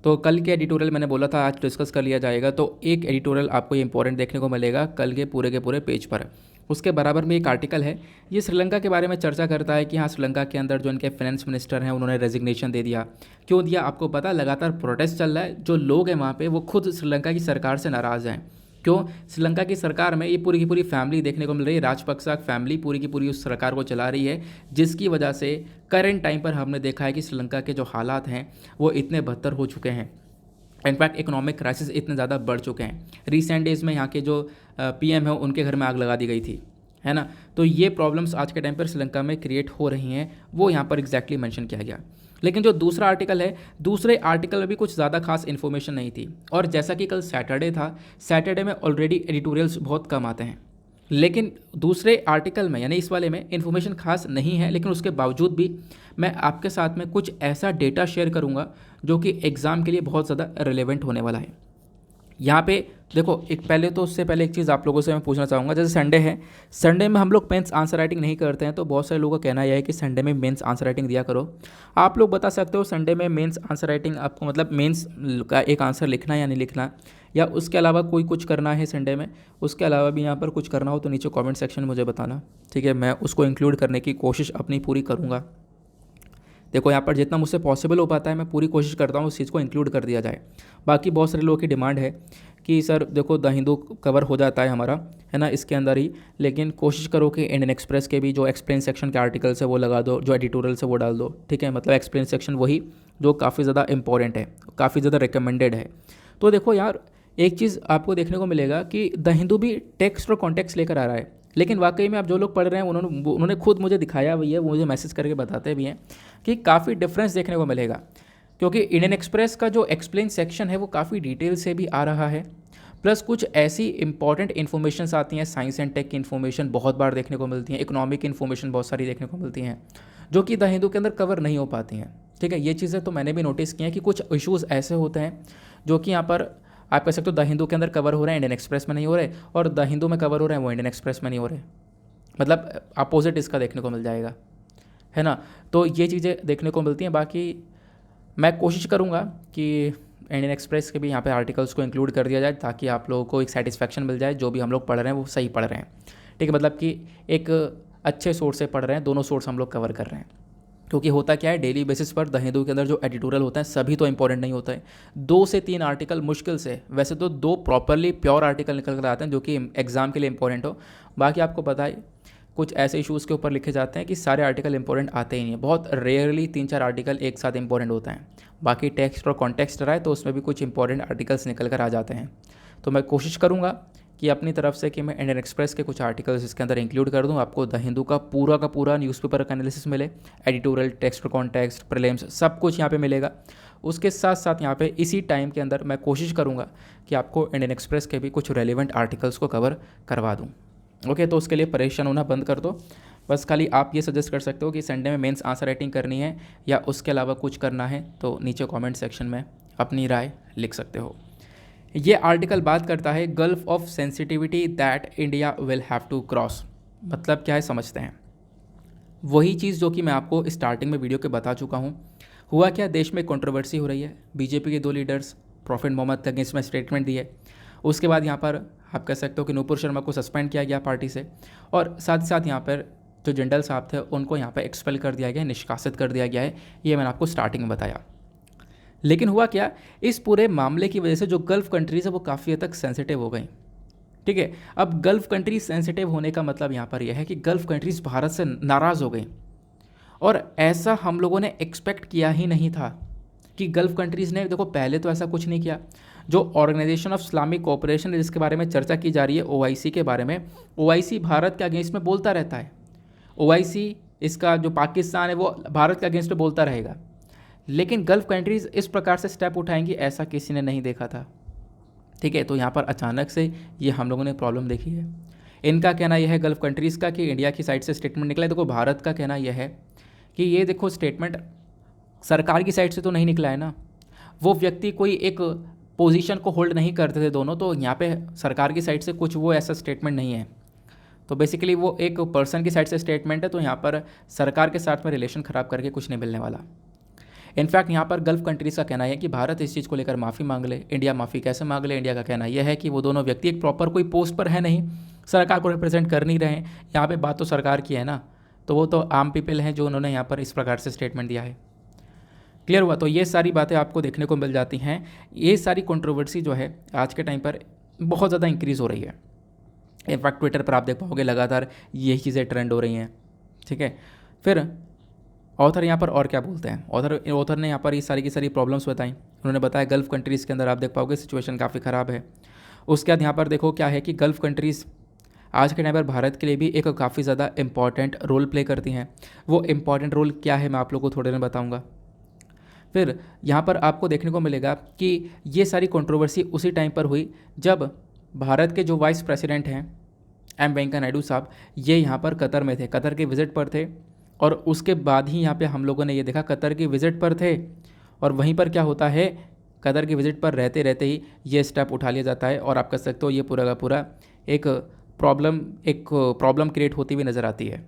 तो कल के एडिटोरियल मैंने बोला था आज डिस्कस कर लिया जाएगा, तो एक एडिटोरियल आपको ये इंपॉर्टेंट देखने को मिलेगा कल के पूरे पेज पर। उसके बराबर में एक आर्टिकल है, ये श्रीलंका के बारे में चर्चा करता है कि हाँ, श्रीलंका के अंदर जो इनके फाइनेंस मिनिस्टर हैं उन्होंने रेजिग्नेशन दे दिया। क्यों दिया आपको पता, लगातार प्रोटेस्ट चल रहा है, जो लोग हैं वहाँ पे वो खुद श्रीलंका की सरकार से नाराज़ हैं। क्यों, श्रीलंका की सरकार में ये पूरी की पूरी फैमिली देखने को मिल रही है, राजपक्सा फैमिली पूरी की पूरी उस सरकार को चला रही है, जिसकी वजह से करेंट टाइम पर हमने देखा है कि श्रीलंका के जो हालात हैं वो इतने बदतर हो चुके हैं। इनफैक्ट इकोनॉमिक क्राइसिस इतने ज़्यादा बढ़ चुके हैं। रिसेंट डेज़ में यहाँ के जो पीएम है उनके घर में आग लगा दी गई थी, है ना। तो ये प्रॉब्लम्स आज के टाइम पर श्रीलंका में क्रिएट हो रही हैं, वो यहाँ पर एग्जैक्टली मेंशन किया गया। लेकिन जो दूसरा आर्टिकल है, दूसरे आर्टिकल में भी कुछ ज़्यादा खास इन्फॉर्मेशन नहीं थी, और जैसा कि कल सैटरडे था, सैटरडे में ऑलरेडी एडिटोरियल्स बहुत कम आते हैं, लेकिन दूसरे आर्टिकल में यानी इस वाले में इन्फॉर्मेशन खास नहीं है। लेकिन उसके बावजूद भी मैं आपके साथ में कुछ ऐसा डेटा शेयर करूंगा जो कि एग्ज़ाम के लिए बहुत ज़्यादा रिलेवेंट होने वाला है। यहाँ पे देखो, एक पहले तो उससे पहले एक चीज़ आप लोगों से मैं पूछना चाहूँगा, जैसे संडे है, संडे में हम लोग मेंस आंसर राइटिंग नहीं करते हैं, तो बहुत सारे लोगों का कहना यह है कि संडे में मेंस आंसर राइटिंग दिया करो। आप लोग बता सकते हो संडे में मेंस आंसर राइटिंग आपको मतलब मेंस का एक आंसर लिखना या नहीं लिखना, या उसके अलावा कोई कुछ करना है संडे में, उसके अलावा भी यहाँ पर कुछ करना हो तो नीचे कमेंट सेक्शन में मुझे बताना, ठीक है। मैं उसको इंक्लूड करने की कोशिश अपनी पूरी करूँगा। देखो यहाँ पर जितना मुझसे पॉसिबल हो पाता है मैं पूरी कोशिश करता हूँ उस चीज़ को इंक्लूड कर दिया जाए। बाकी बहुत सारे लोगों की डिमांड है कि सर देखो द हिंदू कवर हो जाता है हमारा, है ना, इसके अंदर ही, लेकिन कोशिश करो कि इंडियन एक्सप्रेस के भी जो एक्सप्लेन सेक्शन के आर्टिकल्स है वो लगा दो, जो एडिटोरियल से वो डाल दो, ठीक है। मतलब एक्सप्लेन सेक्शन वही जो काफ़ी ज़्यादा इंपॉर्टेंट है, काफ़ी ज़्यादा रिकमेंडेड है। तो देखो यार, एक चीज़ आपको देखने को मिलेगा कि द हिंदू भी टेक्स्ट और कॉन्टेक्स्ट लेकर आ रहा है, लेकिन वाकई में आप जो लोग पढ़ रहे हैं उन्होंने खुद मुझे दिखाया भी है, वो मुझे मैसेज करके बताते भी हैं कि काफ़ी डिफरेंस देखने को मिलेगा, क्योंकि इंडियन एक्सप्रेस का जो एक्सप्लेन सेक्शन है वो काफ़ी डिटेल से भी आ रहा है, प्लस कुछ ऐसी इंपॉर्टेंट इन्फॉर्मेशंस आती हैं, साइंस एंड टेक की इन्फॉर्मेशन बहुत बार देखने को मिलती हैं, इकोनॉमिक इन्फॉर्मेशन बहुत सारी देखने को मिलती हैं, जो कि द हिंदू के अंदर कवर नहीं हो पाती हैं, ठीक है। ये चीज़ें तो मैंने भी नोटिस की हैं कि कुछ इशूज़ ऐसे होते हैं जो कि यहाँ पर आप कह सकते हो द हिंदू के अंदर कवर हो रहे हैं, इंडियन एक्सप्रेस में नहीं हो रहे, और द हिंदू में कवर हो रहे हैं वो इंडियन एक्सप्रेस में नहीं हो रहे, मतलब अपोजिट इसका देखने को मिल जाएगा, है ना। तो ये चीज़ें देखने को मिलती हैं। बाकी मैं कोशिश करूँगा कि इंडियन एक्सप्रेस के भी यहाँ पे आर्टिकल्स को इंक्लूड कर दिया जाए, ताकि आप लोगों को एक सेटिस्फैक्शन मिल जाए, जो भी हम लोग पढ़ रहे हैं वो सही पढ़ रहे हैं, ठीक है। मतलब कि एक अच्छे सोर्स से पढ़ रहे हैं, दोनों सोर्स हम लोग कवर कर रहे हैं। क्योंकि होता क्या है, डेली बेसिस पर द हिंदू के अंदर जो एडिटोरियल होता है सभी तो इंपॉर्टेंट नहीं होता है, 2 से 3 आर्टिकल मुश्किल से, वैसे तो 2 प्रॉपरली प्योर आर्टिकल निकल कर आते हैं जो कि एग्जाम के लिए इंपॉर्टेंट हो। बाकी आपको पता है कुछ ऐसे इशूज़ के ऊपर लिखे जाते हैं कि सारे आर्टिकल इंपॉर्टेंट आते ही नहीं है, बहुत रेयरली 3-4 आर्टिकल एक साथ इंपॉर्टेंट होता है। बाकी टेक्स्ट और कॉन्टेक्स्ट रहा है तो उसमें भी कुछ इंपॉर्टेंट आर्टिकल्स निकल कर आ जाते हैं। तो मैं कोशिश करूँगा कि अपनी तरफ से कि मैं इंडियन एक्सप्रेस के कुछ आर्टिकल्स इसके अंदर इंक्लूड कर दूं, आपको द हिंदू का पूरा न्यूज़पेपर का एनालिसिस मिले, एडिटोरियल, टेक्स्ट और कॉन्टेक्स्ट, प्रीलिम्स, सब कुछ यहाँ पे मिलेगा। उसके साथ साथ यहाँ पे इसी टाइम के अंदर मैं कोशिश करूँगा कि आपको इंडियन एक्सप्रेस के भी कुछ रेलिवेंट आर्टिकल्स को कवर करवा दूँ। ओके, तो उसके लिए परेशान होना बंद कर दो। बस खाली आप ये सजेस्ट कर सकते हो कि संडे में मेंस आंसर राइटिंग करनी है या उसके अलावा कुछ करना है, तो नीचे कमेंट सेक्शन में अपनी राय लिख सकते हो। ये आर्टिकल बात करता है gulf of sensitivity that India will have to cross. मतलब क्या है समझते हैं। वही चीज़ जो कि मैं आपको स्टार्टिंग में वीडियो के बता चुका हूँ। हुआ क्या, देश में कंट्रोवर्सी हो रही है, बीजेपी के 2 लीडर्स प्रॉफिट मोहम्मद के अगेंस्ट में स्टेटमेंट दिए। उसके बाद यहाँ पर आप कह सकते हो कि नूपुर शर्मा को सस्पेंड किया गया पार्टी से, और साथ ही साथ यहाँ पर जो जिंदल साहब थे उनको यहाँ पर एक्सपेल कर दिया गया, निष्कासित कर दिया गया है। ये मैंने आपको स्टार्टिंग में बताया। लेकिन हुआ क्या, इस पूरे मामले की वजह से जो गल्फ़ कंट्रीज़ है वो काफ़ी हद तक सेंसिटिव हो गई। ठीक है, अब गल्फ़ कंट्रीज सेंसिटिव होने का मतलब यहाँ पर यह है कि गल्फ़ कंट्रीज़ भारत से नाराज़ हो गई, और ऐसा हम लोगों ने एक्सपेक्ट किया ही नहीं था कि गल्फ़ कंट्रीज़ ने, देखो पहले तो ऐसा कुछ नहीं किया। जो ऑर्गेनाइजेशन ऑफ इस्लामिक कोऑपरेशन है जिसके बारे में चर्चा की जा रही है, OIC के बारे में, OIC भारत के अगेंस्ट में बोलता रहता है। OIC इसका जो पाकिस्तान है वो भारत के अगेंस्ट में बोलता रहेगा, लेकिन गल्फ़ कंट्रीज़ इस प्रकार से स्टेप उठाएंगी ऐसा किसी ने नहीं देखा था। ठीक है, तो यहाँ पर अचानक से ये हम लोगों ने प्रॉब्लम देखी है। इनका कहना यह है गल्फ़ कंट्रीज़ का कि इंडिया की साइड से स्टेटमेंट निकला है। देखो भारत का कहना यह है कि ये देखो स्टेटमेंट सरकार की साइड से तो नहीं निकला है ना, वो व्यक्ति कोई एक पोजीशन को होल्ड नहीं करते थे दोनों, तो यहाँ पे सरकार की साइड से कुछ वो ऐसा स्टेटमेंट नहीं है। तो बेसिकली वो एक पर्सन की साइड से स्टेटमेंट है, तो यहाँ पर सरकार के साथ में रिलेशन ख़राब करके कुछ नहीं मिलने वाला। इनफैक्ट यहाँ पर गल्फ़ कंट्रीज़ का कहना है कि भारत इस चीज़ को लेकर माफ़ी मांग ले। इंडिया माफ़ी कैसे मांग ले? इंडिया का कहना यह है कि वो दोनों व्यक्ति एक प्रॉपर कोई पोस्ट पर है नहीं, सरकार को रिप्रेजेंट कर नहीं रहे हैं। यहाँ पे बात तो सरकार की है ना, तो वो तो आम पीपल हैं जो उन्होंने यहाँ पर इस प्रकार से स्टेटमेंट दिया है। क्लियर हुआ? तो ये सारी बातें आपको देखने को मिल जाती हैं। ये सारी कंट्रोवर्सी जो है आज के टाइम पर बहुत ज़्यादा इंक्रीज़ हो रही है। इनफैक्ट ट्विटर पर आप देख पाओगे लगातार यही चीज़ें ट्रेंड हो रही हैं। ठीक है, फिर ऑथर यहाँ पर और क्या बोलते हैं, ऑथर ने यहाँ पर ये सारी की सारी प्रॉब्लम्स बताई। उन्होंने बताया गल्फ़ कंट्रीज़ के अंदर आप देख पाओगे सिचुएशन काफ़ी ख़राब है। उसके बाद यहाँ पर देखो क्या है कि गल्फ़ कंट्रीज़ आज के टाइम पर भारत के लिए भी एक काफ़ी ज़्यादा इंपॉर्टेंट रोल प्ले करती हैं। वो इंपॉर्टेंट रोल क्या है मैं आप लोगों को थोड़ी देर में बताऊँगा। फिर यहाँ पर आपको देखने को मिलेगा कि ये सारी कंट्रोवर्सी उसी टाइम पर हुई जब भारत के जो वाइस प्रेसिडेंट हैं एम वेंकैया नायडू साहब, ये यहाँ पर कतर में थे, कतर के विज़िट पर थे। और उसके बाद ही यहाँ पे हम लोगों ने ये देखा कतर की विज़िट पर थे, और वहीं पर क्या होता है, कतर की विज़िट पर रहते रहते ही ये स्टेप उठा लिया जाता है, और आप कह सकते हो ये पूरा का पूरा एक प्रॉब्लम क्रिएट होती हुई नज़र आती है।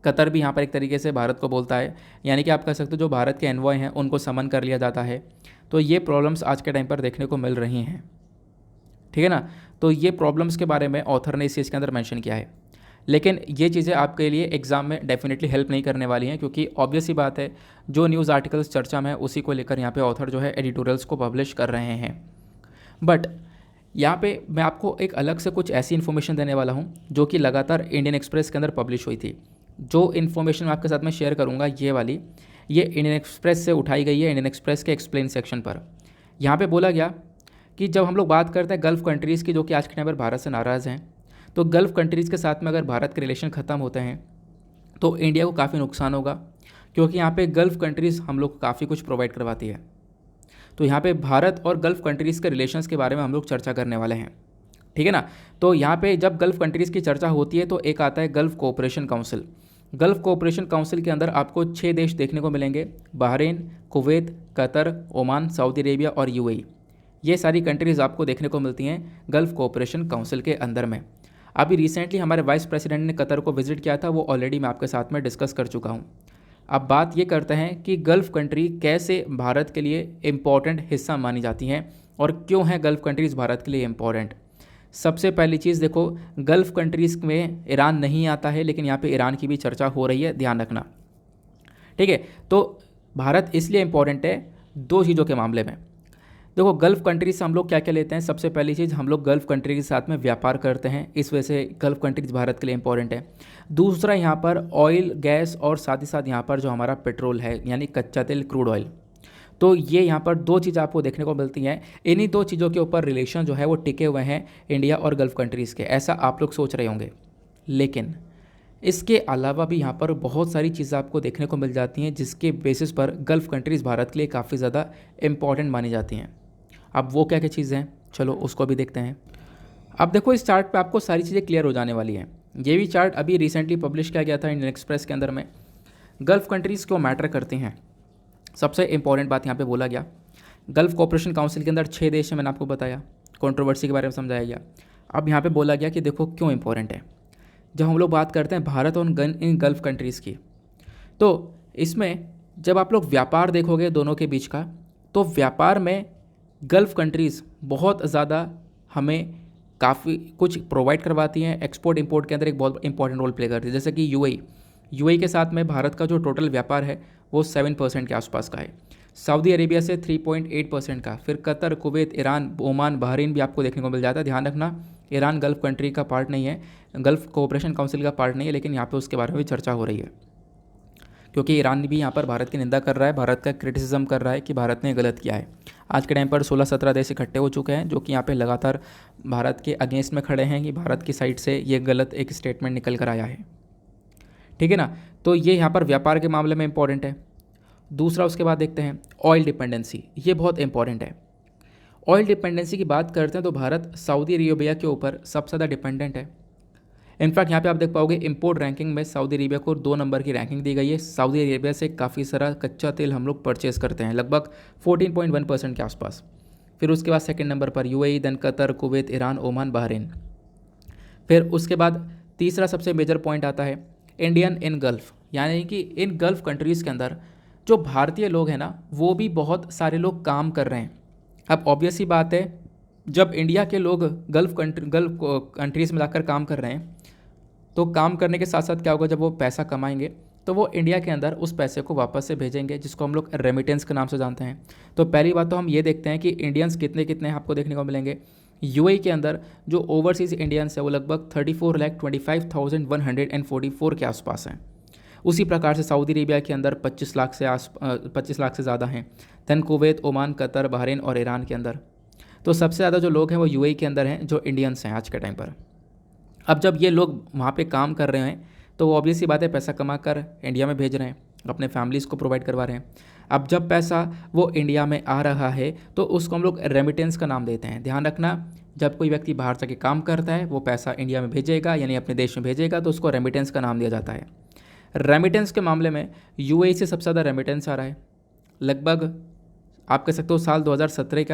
कतर भी यहाँ पर एक तरीके से भारत को बोलता है, यानी कि आप कह सकते हो जो भारत के एनवॉय हैं उनको समन कर लिया जाता है। तो ये प्रॉब्लम्स आज के टाइम पर देखने को मिल रही हैं। ठीक है ना, तो ये प्रॉब्लम्स के बारे में ऑथर ने इस चीज़ के अंदर मेंशन किया है। लेकिन ये चीज़ें आपके लिए एग्ज़ाम में डेफिनेटली हेल्प नहीं करने वाली हैं, क्योंकि ऑब्वियस ही बात है जो न्यूज़ आर्टिकल्स चर्चा में है उसी को लेकर यहाँ पे ऑथर जो है एडिटोरियल्स को पब्लिश कर रहे हैं। बट यहाँ पे मैं आपको एक अलग से कुछ ऐसी इन्फॉर्मेशन देने वाला हूँ जो कि लगातार इंडियन एक्सप्रेस के अंदर पब्लिश हुई थी। जो इन्फॉर्मेशन मैं आपके साथ में शेयर करूँगा ये वाली, ये इंडियन एक्सप्रेस से उठाई गई है, इंडियन एक्सप्रेस के एक्सप्लेन सेक्शन पर। यहाँ पर बोला गया कि जब हम लोग बात करते हैं गल्फ़ कंट्रीज़ की जो कि आज के टाइम पर भारत से नाराज़ हैं, तो गल्फ़ कंट्रीज़ के साथ में अगर भारत के रिलेशन ख़त्म होते हैं तो इंडिया को काफ़ी नुकसान होगा, क्योंकि यहाँ पे गल्फ़ कंट्रीज़ हम लोग को काफ़ी कुछ प्रोवाइड करवाती है। तो यहाँ पे भारत और गल्फ़ कंट्रीज़ के रिलेशंस के बारे में हम लोग चर्चा करने वाले हैं। ठीक है ना, तो यहाँ पे जब गल्फ़ कंट्रीज़ की चर्चा होती है तो एक आता है gulf cooperation council. Gulf cooperation council के अंदर आपको 6 देश देखने को मिलेंगे, Bahrain, Kuwait, Qatar, Oman, Saudi Arabia और UAE। ये सारी कंट्रीज़ आपको देखने को मिलती हैं गल्फ़ कोऑपरेशन काउंसिल के अंदर में। अभी रिसेंटली हमारे वाइस प्रेसिडेंट ने कतर को विज़िट किया था, वो ऑलरेडी मैं आपके साथ में डिस्कस कर चुका हूँ। अब बात ये करते हैं कि गल्फ़ कंट्री कैसे भारत के लिए इम्पॉर्टेंट हिस्सा मानी जाती हैं और क्यों है गल्फ़ कंट्रीज़ भारत के लिए इम्पॉर्टेंट। सबसे पहली चीज़ देखो, गल्फ़ कंट्रीज़ में ईरान नहीं आता है, लेकिन यहाँ पे ईरान की भी चर्चा हो रही है, ध्यान रखना। ठीक है, तो भारत इसलिए इम्पॉर्टेंट है 2 चीज़ों के मामले में। देखो गल्फ़ कंट्रीज से हम लोग क्या क्या लेते हैं, सबसे पहली चीज़ हम लोग गल्फ़ कंट्री के साथ में व्यापार करते हैं, इस वजह से गल्फ़ कंट्रीज भारत के लिए इंपॉर्टेंट है। दूसरा यहाँ पर ऑयल, गैस और साथ ही साथ यहाँ पर जो हमारा पेट्रोल है यानी कच्चा तेल, क्रूड ऑयल, तो ये यहाँ पर 2 चीज़ आपको देखने को मिलती हैं। इन्हीं 2 चीज़ों के ऊपर रिलेशन जो है वो टिके हुए हैं इंडिया और गल्फ़ कंट्रीज़ के, ऐसा आप लोग सोच रहे होंगे। लेकिन इसके अलावा भी यहाँ पर बहुत सारी चीज़ें आपको देखने को मिल जाती हैं जिसके बेसिस पर गल्फ़ कंट्रीज़ भारत के लिए काफ़ी ज़्यादा इंपॉर्टेंट मानी जाती हैं। अब वो क्या क्या चीज़ें हैं, चलो उसको भी देखते हैं। अब देखो इस चार्ट पे आपको सारी चीज़ें क्लियर हो जाने वाली हैं। ये भी चार्ट अभी रिसेंटली पब्लिश किया गया था इंडियन एक्सप्रेस के अंदर में। गल्फ़ कंट्रीज़ क्यों मैटर करती हैं, सबसे इंपॉर्टेंट बात यहाँ पे बोला गया। गल्फ़ कोऑपरेशन काउंसिल के अंदर 6 देश हैं, मैंने आपको बताया, कंट्रोवर्सी के बारे में समझाया गया। अब यहाँ पे बोला गया कि देखो क्यों इंपॉर्टेंट है। जब हम लोग बात करते हैं भारत और इन गल्फ़ कंट्रीज़ की, तो इसमें जब आप लोग व्यापार देखोगे दोनों के बीच का, तो व्यापार में गल्फ़ कंट्रीज़ बहुत ज़्यादा हमें काफ़ी कुछ प्रोवाइड करवाती हैं। एक्सपोर्ट इंपोर्ट के अंदर एक बहुत इंपॉर्टेंट रोल प्ले करती है। जैसे कि यूएई के साथ में भारत का जो टोटल व्यापार है वो 7% के आसपास का है। सऊदी अरेबिया से 3.8% का, फिर Qatar, Kuwait, Iran, Oman, Bahrain भी आपको देखने को मिल जाता है। ध्यान रखना, ईरान गल्फ़ कंट्री का पार्ट नहीं है, गल्फ़ कोऑपरेशन काउंसिल का पार्ट नहीं है, लेकिन यहाँ पे उसके बारे में भी चर्चा हो रही है, क्योंकि ईरान भी यहाँ पर भारत की निंदा कर रहा है, भारत का क्रिटिसिज्म कर रहा है कि भारत ने गलत किया है। आज के टाइम पर 16-17 देश इकट्ठे हो चुके हैं जो कि यहाँ पे लगातार भारत के अगेंस्ट में खड़े हैं कि भारत की साइड से ये गलत एक स्टेटमेंट निकल कर आया है, ठीक है ना। तो ये यहाँ पर व्यापार के मामले में इंपॉर्टेंट है। दूसरा उसके बाद देखते हैं ऑयल डिपेंडेंसी, ये बहुत इंपॉर्टेंट है। ऑयल डिपेंडेंसी की बात करते हैं तो भारत सऊदी अरेबिया के ऊपर सबसे ज़्यादा डिपेंडेंट है। इनफैक्ट यहाँ पे आप देख पाओगे इंपोर्ट रैंकिंग में सऊदी अरेबिया को 2 नंबर की रैंकिंग दी गई है। सऊदी अरेबिया से काफ़ी सारा कच्चा तेल हम लोग परचेज़ करते हैं, लगभग 14.1% के आसपास। फिर उसके बाद सेकंड नंबर पर UAE, then Qatar, Kuwait, Iran, Oman, Bahrain. फिर उसके बाद तीसरा सबसे मेजर पॉइंट आता है इंडियन इन गल्फ़, यानी कि इन गल्फ़ कंट्रीज़ के अंदर जो भारतीय लोग हैं ना, वो भी बहुत सारे लोग काम कर रहे हैं। अब ऑब्वियस ही बात है, जब इंडिया के लोग गल्फ़ कंट्रीज़ में जाकर काम कर रहे हैं, तो काम करने के साथ साथ क्या होगा, जब वो पैसा कमाएंगे तो वो इंडिया के अंदर उस पैसे को वापस से भेजेंगे, जिसको हम लोग रेमिटेंस के नाम से जानते हैं। तो पहली बात तो हम ये देखते हैं कि इंडियंस कितने कितने आपको देखने को मिलेंगे। यूएई के अंदर जो ओवरसीज़ इंडियंस है वो लगभग 34,25,144 के आसपास हैं। उसी प्रकार से सऊदी अरेबिया के अंदर 25 लाख से ज़्यादा हैं। Then Kuwait, Oman, Qatar, Bahrain और ईरान के अंदर। तो सबसे ज़्यादा जो लोग हैं वो यूएई के अंदर हैं, जो इंडियंस हैं आज के टाइम पर। अब जब ये लोग वहाँ पे काम कर रहे हैं तो ऑब्वियस सी बात है, पैसा कमा कर इंडिया में भेज रहे हैं, अपने फैमिलीज़ को प्रोवाइड करवा रहे हैं। अब जब पैसा वो इंडिया में आ रहा है तो उसको हम लोग रेमिटेंस का नाम देते हैं। ध्यान रखना, जब कोई व्यक्ति बाहर जाके काम करता है वो पैसा इंडिया में भेजेगा, यानी अपने देश में भेजेगा, तो उसको रेमिटेंस का नाम दिया जाता है। रेमिटेंस के मामले में यूएई से सबसे ज़्यादा रेमिटेंस आ रहा है। लगभग आप कह सकते हो साल 2017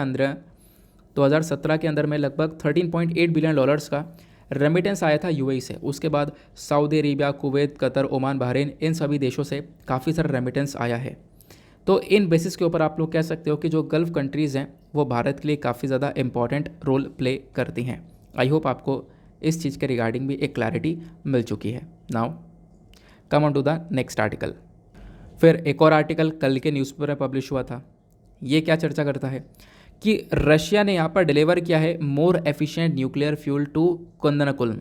के अंदर में लगभग $13.8 बिलियन का रेमिटेंस आया था यूएई से। उसके बाद Saudi Arabia, Kuwait, Qatar, Oman, Bahrain, इन सभी देशों से काफ़ी सारा रेमिटेंस आया है। तो इन बेसिस के ऊपर आप लोग कह सकते हो कि जो गल्फ़ कंट्रीज़ हैं वो भारत के लिए काफ़ी ज़्यादा इंपॉर्टेंट रोल प्ले करती हैं। आई होप आपको इस चीज़ के रिगार्डिंग भी एक क्लैरिटी मिल चुकी है। Now come on to the next article. फिर एक और आर्टिकल कल के न्यूज़पेपर में पब्लिश हुआ था। ये क्या चर्चा करता है कि रशिया ने यहाँ पर डिलीवर किया है more efficient nuclear fuel to Kudankulam.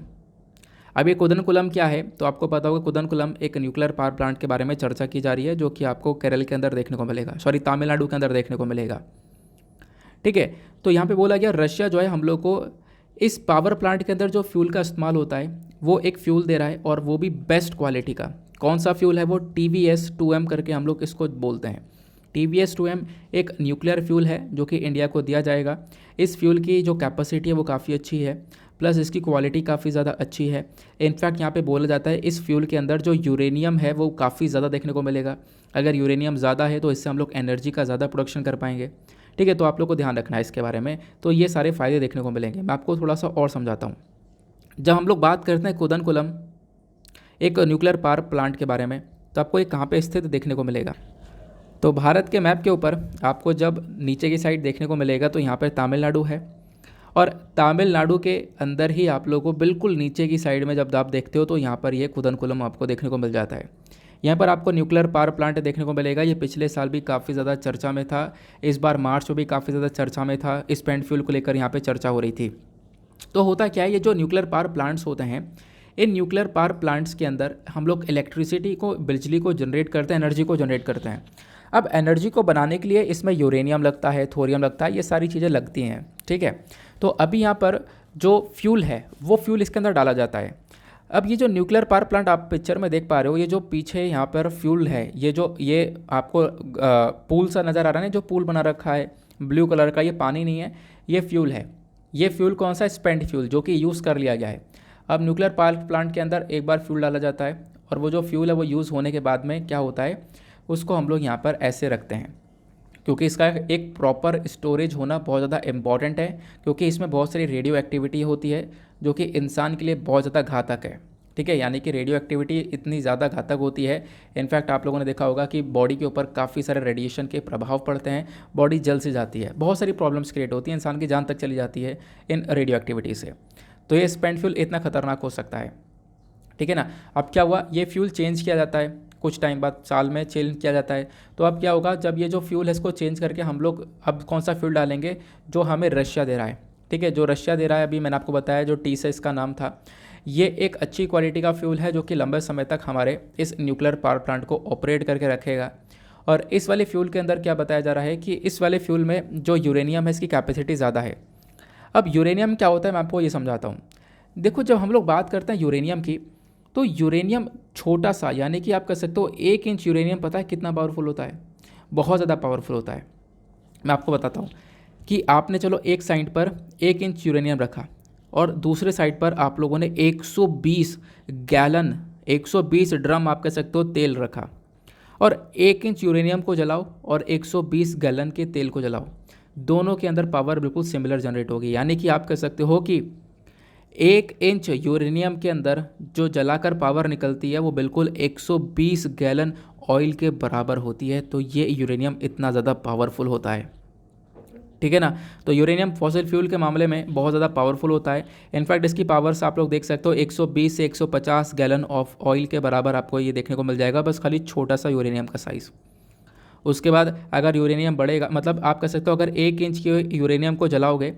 अब ये कुदनकुलम क्या है, तो आपको पता होगा कुदनकुलम एक न्यूक्लियर पावर प्लांट के बारे में चर्चा की जा रही है, जो कि आपको केरल के अंदर देखने को मिलेगा, तमिलनाडु के अंदर देखने को मिलेगा, ठीक है। तो यहाँ पे बोला गया रशिया जो है हम लोग को इस पावर प्लांट के अंदर जो फ्यूल का इस्तेमाल होता है वो एक फ्यूल दे रहा है, और वो भी बेस्ट क्वालिटी का। कौन सा फ्यूल है वो, TVS-2M करके हम लोग इसको बोलते हैं। TVS-2M एक न्यूक्लियर फ्यूल है जो कि इंडिया को दिया जाएगा। इस फ्यूल की जो कैपेसिटी है वो काफ़ी अच्छी है, प्लस इसकी क्वालिटी काफ़ी ज़्यादा अच्छी है। इनफैक्ट यहाँ पे बोला जाता है इस फ्यूल के अंदर जो यूरेनियम है वो काफ़ी ज़्यादा देखने को मिलेगा। अगर यूरेनियम ज़्यादा है तो इससे हम लोग एनर्जी का ज़्यादा प्रोडक्शन कर पाएंगे, ठीक है। तो आप लोग को ध्यान रखना है इसके बारे में। तो ये सारे फ़ायदे देखने को मिलेंगे। मैं आपको थोड़ा सा और समझाता हूँ। जब हम लोग बात करते हैं कुदनकुलम एक न्यूक्लियर पावर प्लांट के बारे में, तो आपको ये कहाँ पे स्थित देखने को मिलेगा, तो भारत के मैप के ऊपर आपको जब नीचे की साइड देखने को मिलेगा तो यहाँ पर तमिलनाडु है, और तमिलनाडु के अंदर ही आप लोगों को बिल्कुल नीचे की साइड में जब आप देखते हो तो यहाँ पर ये कुदनकुलम आपको देखने को मिल जाता है। यहाँ पर आपको न्यूक्लियर पावर प्लांट देखने को मिलेगा। ये पिछले साल भी काफ़ी ज़्यादा चर्चा में था, इस बार मार्च में भी काफ़ी ज़्यादा चर्चा में था, स्पेंट फ्यूल को लेकर यहाँ पे चर्चा हो रही थी। तो होता क्या है, ये जो न्यूक्लियर पावर प्लांट्स होते हैं, इन न्यूक्लियर पावर प्लांट्स के अंदर हम लोग इलेक्ट्रिसिटी को, बिजली को जनरेट करते हैं, एनर्जी को जनरेट करते हैं। अब एनर्जी को बनाने के लिए इसमें यूरेनियम लगता है, थोरियम लगता है, ये सारी चीज़ें लगती हैं, ठीक है। तो अभी यहाँ पर जो फ्यूल है वो फ्यूल इसके अंदर डाला जाता है। अब ये जो न्यूक्लियर पावर प्लांट आप पिक्चर में देख पा रहे हो, ये जो पीछे यहाँ पर फ्यूल है, ये आपको पूल सा नज़र आ रहा है ना, जो पूल बना रखा है ब्लू कलर का, ये पानी नहीं है, ये फ्यूल है। ये फ्यूल कौन सा है, स्पेंट फ्यूल, जो कि यूज़ कर लिया गया है। अब न्यूक्लियर पावर प्लांट के अंदर एक बार फ्यूल डाला जाता है और वो जो फ्यूल है वो यूज़ होने के बाद में क्या होता है, उसको हम लोग यहाँ पर ऐसे रखते हैं, क्योंकि इसका एक प्रॉपर स्टोरेज होना बहुत ज़्यादा इम्पॉर्टेंट है, क्योंकि इसमें बहुत सारी रेडियो एक्टिविटी होती है जो कि इंसान के लिए बहुत ज़्यादा घातक है। ठीक है, यानी कि रेडियो एक्टिविटी इतनी ज़्यादा घातक होती है, इनफैक्ट आप लोगों ने देखा होगा कि बॉडी के ऊपर काफ़ी सारे रेडिएशन के प्रभाव पड़ते हैं, बॉडी जल से जाती है, बहुत सारी प्रॉब्लम्स क्रिएट होती हैं, इंसान की जान तक चली जाती है इन रेडियो एक्टिविटी से। तो ये स्पेंट फ्यूल इतना खतरनाक हो सकता है। ठीक है ना। अब क्या हुआ, ये फ्यूल चेंज किया जाता है कुछ टाइम बाद, साल में चेंज किया जाता है। तो अब क्या होगा, जब ये जो फ्यूल है इसको चेंज करके हम लोग अब कौन सा फ्यूल डालेंगे, जो हमें रशिया दे रहा है। ठीक है, जो रशिया दे रहा है, अभी मैंने आपको बताया जो टी से इसका नाम था, ये एक अच्छी क्वालिटी का फ्यूल है जो कि लंबे समय तक हमारे इस न्यूक्लियर पावर प्लांट को ऑपरेट करके रखेगा। और इस वाले फ्यूल के अंदर क्या बताया जा रहा है कि इस वाले फ्यूल में जो यूरेनियम है इसकी कैपेसिटी ज़्यादा है। अब यूरेनियम क्या होता है मैं आपको ये समझाता हूँ। देखो, जब हम लोग बात करते हैं यूरेनियम की, तो यूरेनियम छोटा सा, यानी कि आप कह सकते हो 1 इंच यूरेनियम, पता है कितना पावरफुल होता है, बहुत ज़्यादा पावरफुल होता है। मैं आपको बताता हूँ कि आपने चलो एक साइड पर 1 इंच यूरेनियम रखा और दूसरे साइड पर आप लोगों ने 120 गैलन, 120 ड्रम आप कह सकते हो तेल रखा, और 1 इंच यूरेनियम को जलाओ और 120 गैलन के तेल को जलाओ, दोनों के अंदर पावर बिल्कुल सिमिलर जनरेट होगी। यानी कि आप कह सकते हो कि 1 इंच यूरेनियम के अंदर जो जलाकर पावर निकलती है वो बिल्कुल 120 गैलन ऑयल के बराबर होती है। तो ये यूरेनियम इतना ज़्यादा पावरफुल होता है। ठीक है ना। तो यूरेनियम फॉसिल फ्यूल के मामले में बहुत ज़्यादा पावरफुल होता है। इनफैक्ट इसकी पावर्स आप लोग देख सकते हो 120 से 150 गैलन ऑफ ऑयल के बराबर आपको ये देखने को मिल जाएगा, बस खाली छोटा सा यूरेनियम का साइज़। उसके बाद अगर यूरेनियम बढ़ेगा, मतलब आप कह सकते हो अगर 1 इंच के यूरेनियम को जलाओगे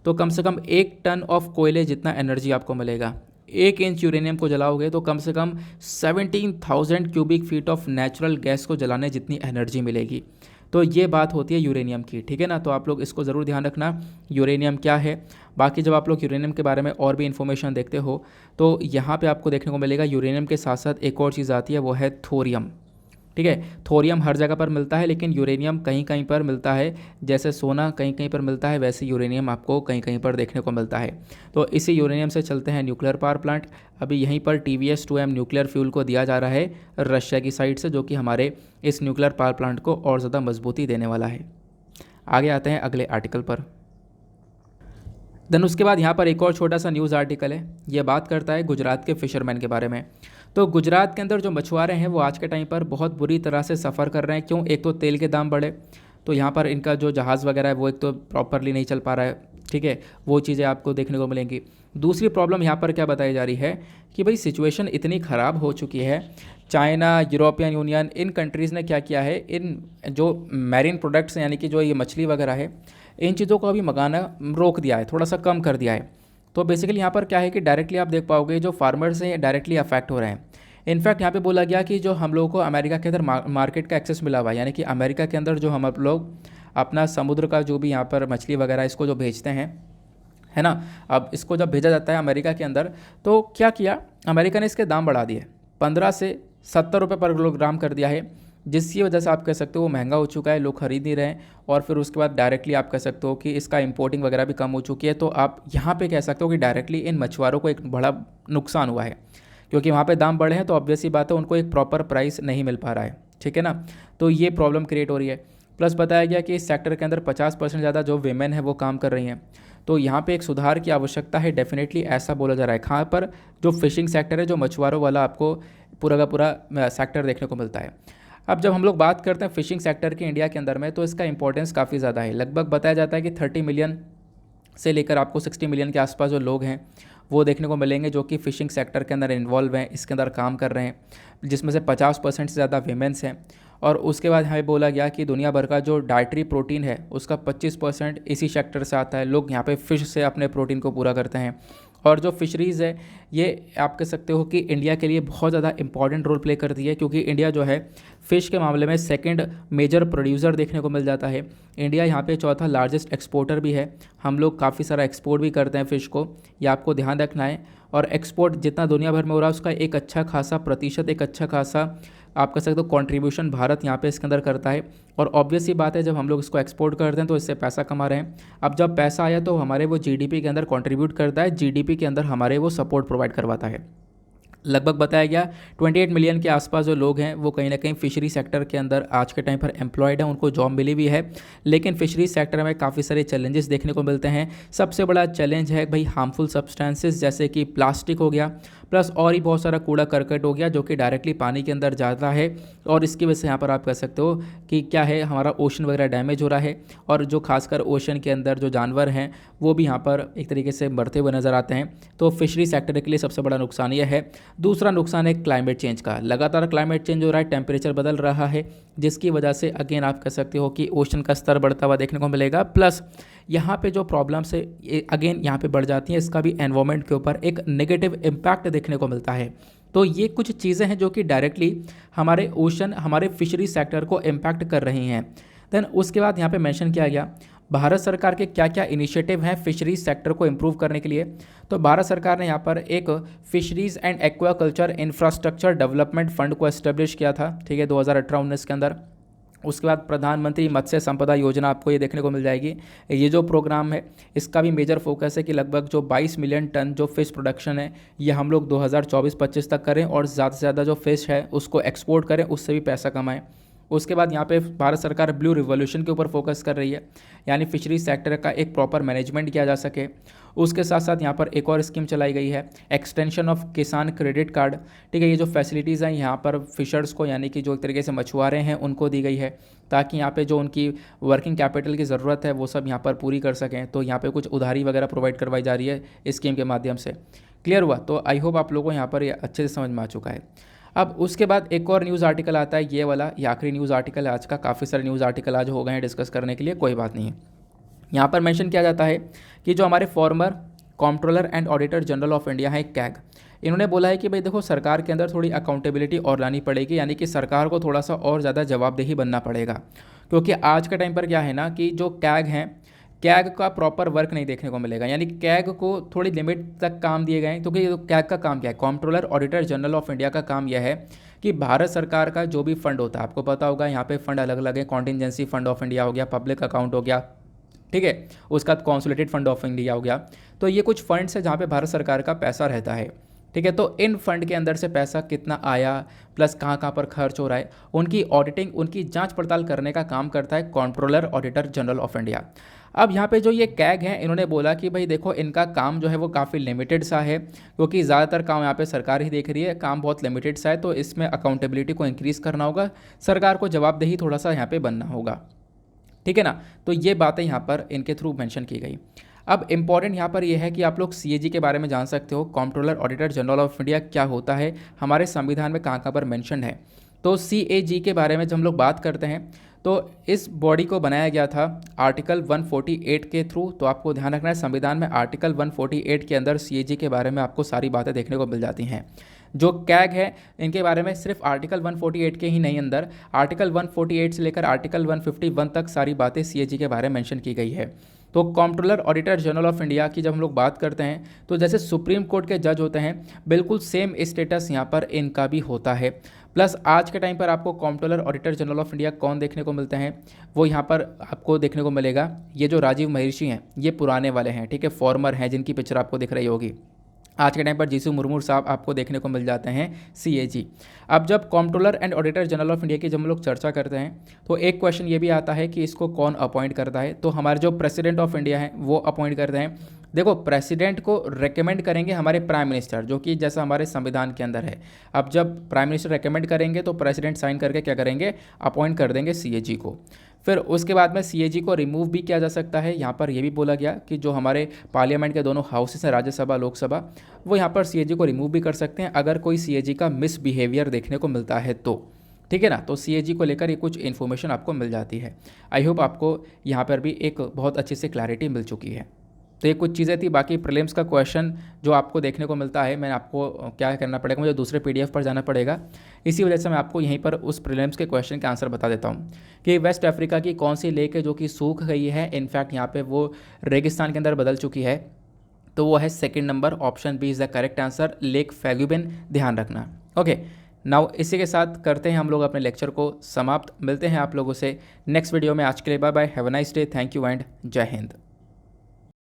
तो कम से कम 1 टन ऑफ कोयले जितना एनर्जी आपको मिलेगा। 1 इंच यूरेनियम को जलाओगे तो कम से कम 17,000 cubic feet of natural gas को जलाने जितनी एनर्जी मिलेगी। तो ये बात होती है यूरेनियम की। ठीक है ना। तो आप लोग इसको ज़रूर ध्यान रखना, यूरेनियम क्या है। बाकी जब आप लोग यूरेनियम के बारे में और भी इन्फॉर्मेशन देखते हो तो यहाँ पे आपको देखने को मिलेगा यूरेनियम के साथ साथ एक और चीज़ आती है, वो है थोरियम। ठीक है, थोरियम हर जगह पर मिलता है, लेकिन यूरेनियम कहीं कहीं पर मिलता है। जैसे सोना कहीं कहीं पर मिलता है, वैसे यूरेनियम आपको कहीं कहीं पर देखने को मिलता है। तो इसी यूरेनियम से चलते हैं न्यूक्लियर पावर प्लांट। अभी यहीं पर TVS-2M न्यूक्लियर फ्यूल को दिया जा रहा है रशिया की साइड से, जो कि हमारे इस न्यूक्लियर पावर प्लांट को और ज़्यादा मजबूती देने वाला है। आगे आते हैं अगले आर्टिकल पर। देन उसके बाद यहाँ पर एक और छोटा सा न्यूज़ आर्टिकल है, ये बात करता है गुजरात के फिशरमैन के बारे में। तो गुजरात के अंदर जो मछुआरे हैं वो आज के टाइम पर बहुत बुरी तरह से सफ़र कर रहे हैं। क्यों? एक तो तेल के दाम बढ़े, तो यहाँ पर इनका जो जहाज़ वगैरह है वो एक तो प्रॉपरली नहीं चल पा रहा है। ठीक है, वो चीज़ें आपको देखने को मिलेंगी। दूसरी प्रॉब्लम यहाँ पर क्या बताई जा रही है कि भाई सिचुएशन इतनी ख़राब हो चुकी है, चाइना, यूरोपियन यूनियन, इन कंट्रीज़ ने क्या किया है, इन जो मैरीन प्रोडक्ट्स यानी कि जो ये मछली वगैरह है, इन चीज़ों को अभी मंगाना रोक दिया है, थोड़ा सा कम कर दिया है। तो बेसिकली यहाँ पर क्या है कि डायरेक्टली आप देख पाओगे जो फार्मर्स हैं डायरेक्टली अफेक्ट हो रहे हैं। इनफैक्ट यहाँ पे बोला गया कि जो हम लोगों को अमेरिका के अंदर मार्केट का एक्सेस मिला हुआ है, यानी कि अमेरिका के अंदर जो हम लोग अपना समुद्र का जो भी यहाँ पर मछली वगैरह इसको जो भेजते हैं, है ना, अब इसको जब भेजा जाता है अमेरिका के अंदर, तो क्या किया अमेरिका ने, इसके दाम बढ़ा दिए, 15 से 70 रुपये पर किलोग्राम कर दिया है, जिसकी वजह से आप कह सकते हो वो महंगा हो चुका है, लोग खरीद नहीं रहे हैं। और फिर उसके बाद डायरेक्टली आप कह सकते हो कि इसका इंपोर्टिंग वगैरह भी कम हो चुकी है। तो आप यहाँ पे कह सकते हो कि डायरेक्टली इन मछुआरों को एक बड़ा नुकसान हुआ है, क्योंकि वहाँ पे दाम बढ़े हैं तो ऑब्वियस ही बात है उनको एक प्रॉपर प्राइस नहीं मिल पा रहा है। ठीक है ना। तो ये प्रॉब्लम क्रिएट हो रही है। प्लस बताया गया कि इस सेक्टर के अंदर 50% ज़्यादा जो वीमेन है वो काम कर रही हैं। तो यहाँ पे एक सुधार की आवश्यकता है, डेफिनेटली ऐसा बोला जा रहा है। कहाँ पर? जो फिशिंग सेक्टर है, जो मछुआरों वाला आपको पूरा का पूरा सेक्टर देखने को मिलता है। अब जब हम लोग बात करते हैं फिशिंग सेक्टर की इंडिया के अंदर में, तो इसका इंपॉर्टेंस काफ़ी ज़्यादा है। लगभग बताया जाता है कि 30 मिलियन से लेकर आपको 60 मिलियन के आसपास जो लोग हैं वो देखने को मिलेंगे जो कि फ़िशिंग सेक्टर के अंदर इन्वॉल्व हैं, इसके अंदर काम कर रहे हैं, जिसमें से 50% से ज़्यादा वीमेंस हैं। और उसके बाद हमें बोला गया कि दुनिया भर का जो डाइटरी प्रोटीन है उसका 25% इसी सेक्टर से आता है। लोग यहाँ पे फ़िश से अपने प्रोटीन को पूरा करते हैं। और जो फिशरीज़ है ये आप कह सकते हो कि इंडिया के लिए बहुत ज़्यादा इंपॉर्टेंट रोल प्ले करती है, क्योंकि इंडिया जो है फ़िश के मामले में सेकंड मेजर प्रोड्यूसर देखने को मिल जाता है। इंडिया यहाँ पे चौथा लार्जेस्ट एक्सपोर्टर भी है। हम लोग काफ़ी सारा एक्सपोर्ट भी करते हैं फ़िश को, ये आपको ध्यान रखना है। और एक्सपोर्ट जितना दुनिया भर में हो रहा है उसका एक अच्छा खासा प्रतिशत, एक अच्छा खासा आप कह सकते हो कंट्रीब्यूशन भारत यहाँ पे इसके अंदर करता है। और ऑब्वियस सी बात है, जब हम लोग इसको एक्सपोर्ट करते हैं तो इससे पैसा कमा रहे हैं। अब जब पैसा आया तो हमारे वो जीडीपी के अंदर कंट्रीब्यूट करता है, जीडीपी के अंदर हमारे वो सपोर्ट प्रोवाइड करवाता है। लगभग बताया गया 28 मिलियन के आसपास जो लोग हैं वो कहीं ना कहीं फिशरी सेक्टर के अंदर आज के टाइम पर एम्प्लॉयड हैं, उनको जॉब मिली भी है। लेकिन फिशरी सेक्टर में काफ़ी सारे चैलेंजेस देखने को मिलते हैं। सबसे बड़ा चैलेंज है भाई हार्मफुल सब्सटेंसेस, जैसे कि प्लास्टिक हो गया, प्लस और ही बहुत सारा कूड़ा करकट हो गया जो कि डायरेक्टली पानी के अंदर जाता है। और इसकी वजह से यहाँ पर आप कह सकते हो कि क्या है, हमारा ओशन वगैरह डैमेज हो रहा है। और जो खासकर ओशन के अंदर जो जानवर हैं वो भी यहाँ पर एक तरीके से मरते हुए नज़र आते हैं। तो फिशरी सेक्टर के लिए सबसे बड़ा नुकसान यह है। दूसरा नुकसान है क्लाइमेट चेंज का। लगातार क्लाइमेट चेंज हो रहा है, टेम्परेचर बदल रहा है, जिसकी वजह से अगेन आप कह सकते हो कि ओशन का स्तर बढ़ता हुआ देखने को मिलेगा। प्लस यहाँ पे जो प्रॉब्लम्स है अगेन यहाँ पे बढ़ जाती हैं, इसका भी एनवायरनमेंट के ऊपर एक नेगेटिव इम्पैक्ट देखने को मिलता है। तो ये कुछ चीज़ें हैं जो कि डायरेक्टली हमारे ओशन, हमारे फिशरी सेक्टर को इम्पैक्ट कर रही हैं। देन उसके बाद यहाँ पे मेंशन किया गया भारत सरकार के क्या क्या इनिशिएटिव हैं फिशरीज सेक्टर को इम्प्रूव करने के लिए। तो भारत सरकार ने यहाँ पर एक fisheries and aquaculture infrastructure development fund को एस्टेब्लिश किया था, ठीक है, 2018-19 के अंदर। उसके बाद प्रधानमंत्री मत्स्य संपदा योजना आपको ये देखने को मिल जाएगी। ये जो प्रोग्राम है इसका भी मेजर फोकस है कि लगभग जो 22 मिलियन टन जो फिश प्रोडक्शन है ये हम लोग 2024-25 तक करें और ज़्यादा से ज़्यादा जो फिश है उसको एक्सपोर्ट करें, उससे भी पैसा कमाएं। उसके बाद यहाँ पे भारत सरकार ब्लू रिवॉल्यूशन के ऊपर फोकस कर रही है, यानी फिशरी सेक्टर का एक प्रॉपर मैनेजमेंट किया जा सके। उसके साथ साथ यहाँ पर एक और स्कीम चलाई गई है, एक्सटेंशन ऑफ किसान क्रेडिट कार्ड, ठीक है। ये जो फैसिलिटीज़ हैं यहाँ पर फिशर्स को, यानी कि जो एक तरीके से मछुआरे हैं उनको दी गई है, ताकि यहाँ पे जो उनकी वर्किंग कैपिटल की ज़रूरत है वो सब यहाँ पर पूरी कर सकें। तो यहाँ पे कुछ उधारी वगैरह प्रोवाइड करवाई जा रही है इस स्कीम के माध्यम से। क्लियर हुआ? तो आई होप आप लोगों को यहाँ पर ये अच्छे से समझ में आ चुका है। अब उसके बाद एक और न्यूज़ आर्टिकल आता है, ये वाला, ये आखिरी न्यूज़ आर्टिकल है आज का। काफ़ी सारे न्यूज़ आर्टिकल आज हो गए हैं डिस्कस करने के लिए, कोई बात नहीं है। यहाँ पर मेंशन किया जाता है कि जो हमारे farmer controller and auditor general of India है कैग, इन्होंने बोला है कि भाई देखो सरकार के अंदर थोड़ी अकाउंटेबिलिटी और लानी पड़ेगी, यानी कि सरकार को थोड़ा सा और ज़्यादा जवाबदेही बनना पड़ेगा। क्योंकि आज के टाइम पर क्या है ना कि जो कैग हैं, कैग का प्रॉपर वर्क नहीं देखने को मिलेगा, यानी कैग को थोड़ी लिमिट तक काम दिए गए हैं। क्योंकि कैग का काम क्या है, controller auditor general of India का काम यह है कि भारत सरकार का जो भी फंड होता है, आपको पता होगा यहाँ पे फंड अलग अलग है, कॉन्टिजेंसी फंड ऑफ इंडिया हो गया, पब्लिक अकाउंट हो गया, ठीक है, उसका कॉन्सोलिडेटेड फंड ऑफ इंडिया हो गया। तो ये कुछ फंड्स है जहाँ पे भारत सरकार का पैसा रहता है, ठीक है। तो इन फंड के अंदर से पैसा कितना आया, प्लस कहाँ कहाँ पर खर्च हो रहा है, उनकी ऑडिटिंग, उनकी जांच पड़ताल करने का काम करता है controller auditor general of India. अब यहाँ पे जो ये कैग हैं, इन्होंने बोला कि भाई देखो इनका काम जो है वो काफ़ी लिमिटेड सा है, क्योंकि ज़्यादातर काम यहाँ पे सरकार ही देख रही है, काम बहुत लिमिटेड सा है। तो इसमें अकाउंटेबिलिटी को इंक्रीज़ करना होगा, सरकार को जवाबदेही थोड़ा सा यहाँ पे बनना होगा, ठीक है ना। तो ये बातें यहाँ पर इनके थ्रू मेंशन की गई। अब इंपॉर्टेंट यहाँ पर यह है कि आप लोग सीएजी के बारे में जान सकते हो, controller auditor general of India क्या होता है, हमारे संविधान में कहाँ कहाँ पर मेंशन है। तो सीएजी के बारे में जब हम लोग बात करते हैं तो इस बॉडी को बनाया गया था आर्टिकल 148 के थ्रू। तो आपको ध्यान रखना है संविधान में आर्टिकल 148 के अंदर सीएजी के बारे में आपको सारी बातें देखने को मिल जाती हैं। जो कैग है इनके बारे में सिर्फ आर्टिकल 148 के ही नहीं, अंदर आर्टिकल 148 से लेकर आर्टिकल 151 तक सारी बातें सीएजी के बारे में मेंशन की गई है। तो controller auditor general of India की जब हम लोग बात करते हैं तो जैसे सुप्रीम कोर्ट के जज होते हैं, बिल्कुल सेम स्टेटस यहाँ पर इनका भी होता है। प्लस आज के टाइम पर आपको controller auditor general of India कौन देखने को मिलते हैं, वो यहाँ पर आपको देखने को मिलेगा, ये जो राजीव महिषी हैं, ये पुराने वाले हैं, ठीक है, फॉर्मर हैं, जिनकी पिक्चर आपको दिख रही होगी। आज के टाइम पर जीसू मुर्मू साहब आपको देखने को मिल जाते हैं सीएजी। अब जब controller and auditor general of India की जब हम लोग चर्चा करते हैं तो एक क्वेश्चन ये भी आता है कि इसको कौन अपॉइंट करता है। तो हमारे जो प्रेसिडेंट ऑफ इंडिया हैं वो अपॉइंट करते हैं। देखो प्रेसिडेंट को रेकमेंड करेंगे हमारे प्राइम मिनिस्टर, जो कि जैसा हमारे संविधान के अंदर है। अब जब प्राइम मिनिस्टर रेकमेंड करेंगे तो प्रेसिडेंट साइन करके क्या करेंगे, अपॉइंट कर देंगे सीएजी को। फिर उसके बाद में सीएजी को रिमूव भी किया जा सकता है। यहाँ पर यह भी बोला गया कि जो हमारे पार्लियामेंट के दोनों हाउसेस हैं, राज्यसभा लोकसभा, वो यहाँ पर सीएजी को रिमूव भी कर सकते हैं अगर कोई सीएजी का मिसबिहेवियर देखने को मिलता है तो, ठीक है ना। तो सीएजी को लेकर ये कुछ इन्फॉर्मेशन आपको मिल जाती है। आई होप आपको यहाँ पर भी एक बहुत अच्छी से क्लैरिटी मिल चुकी है। तो ये कुछ चीज़ें थी। बाकी प्रीलिम्स का क्वेश्चन जो आपको देखने को मिलता है, मैं आपको क्या करना पड़ेगा, मुझे दूसरे पीडीएफ पर जाना पड़ेगा। इसी वजह से मैं आपको यहीं पर उस प्रीलिम्स के क्वेश्चन के आंसर बता देता हूँ कि वेस्ट अफ्रीका की कौन सी लेक है जो कि सूख गई है, इनफैक्ट यहाँ पे वो रेगिस्तान के अंदर बदल चुकी है। तो वो है second number, option B is the correct answer, lake Faguibine, ध्यान रखना। ओके, नाउ इसी के साथ करते हैं हम लोग अपने लेक्चर को समाप्त। मिलते हैं आप लोगों से नेक्स्ट वीडियो में। आज के लिए bye bye, have a nice day, thank you and जय हिंद।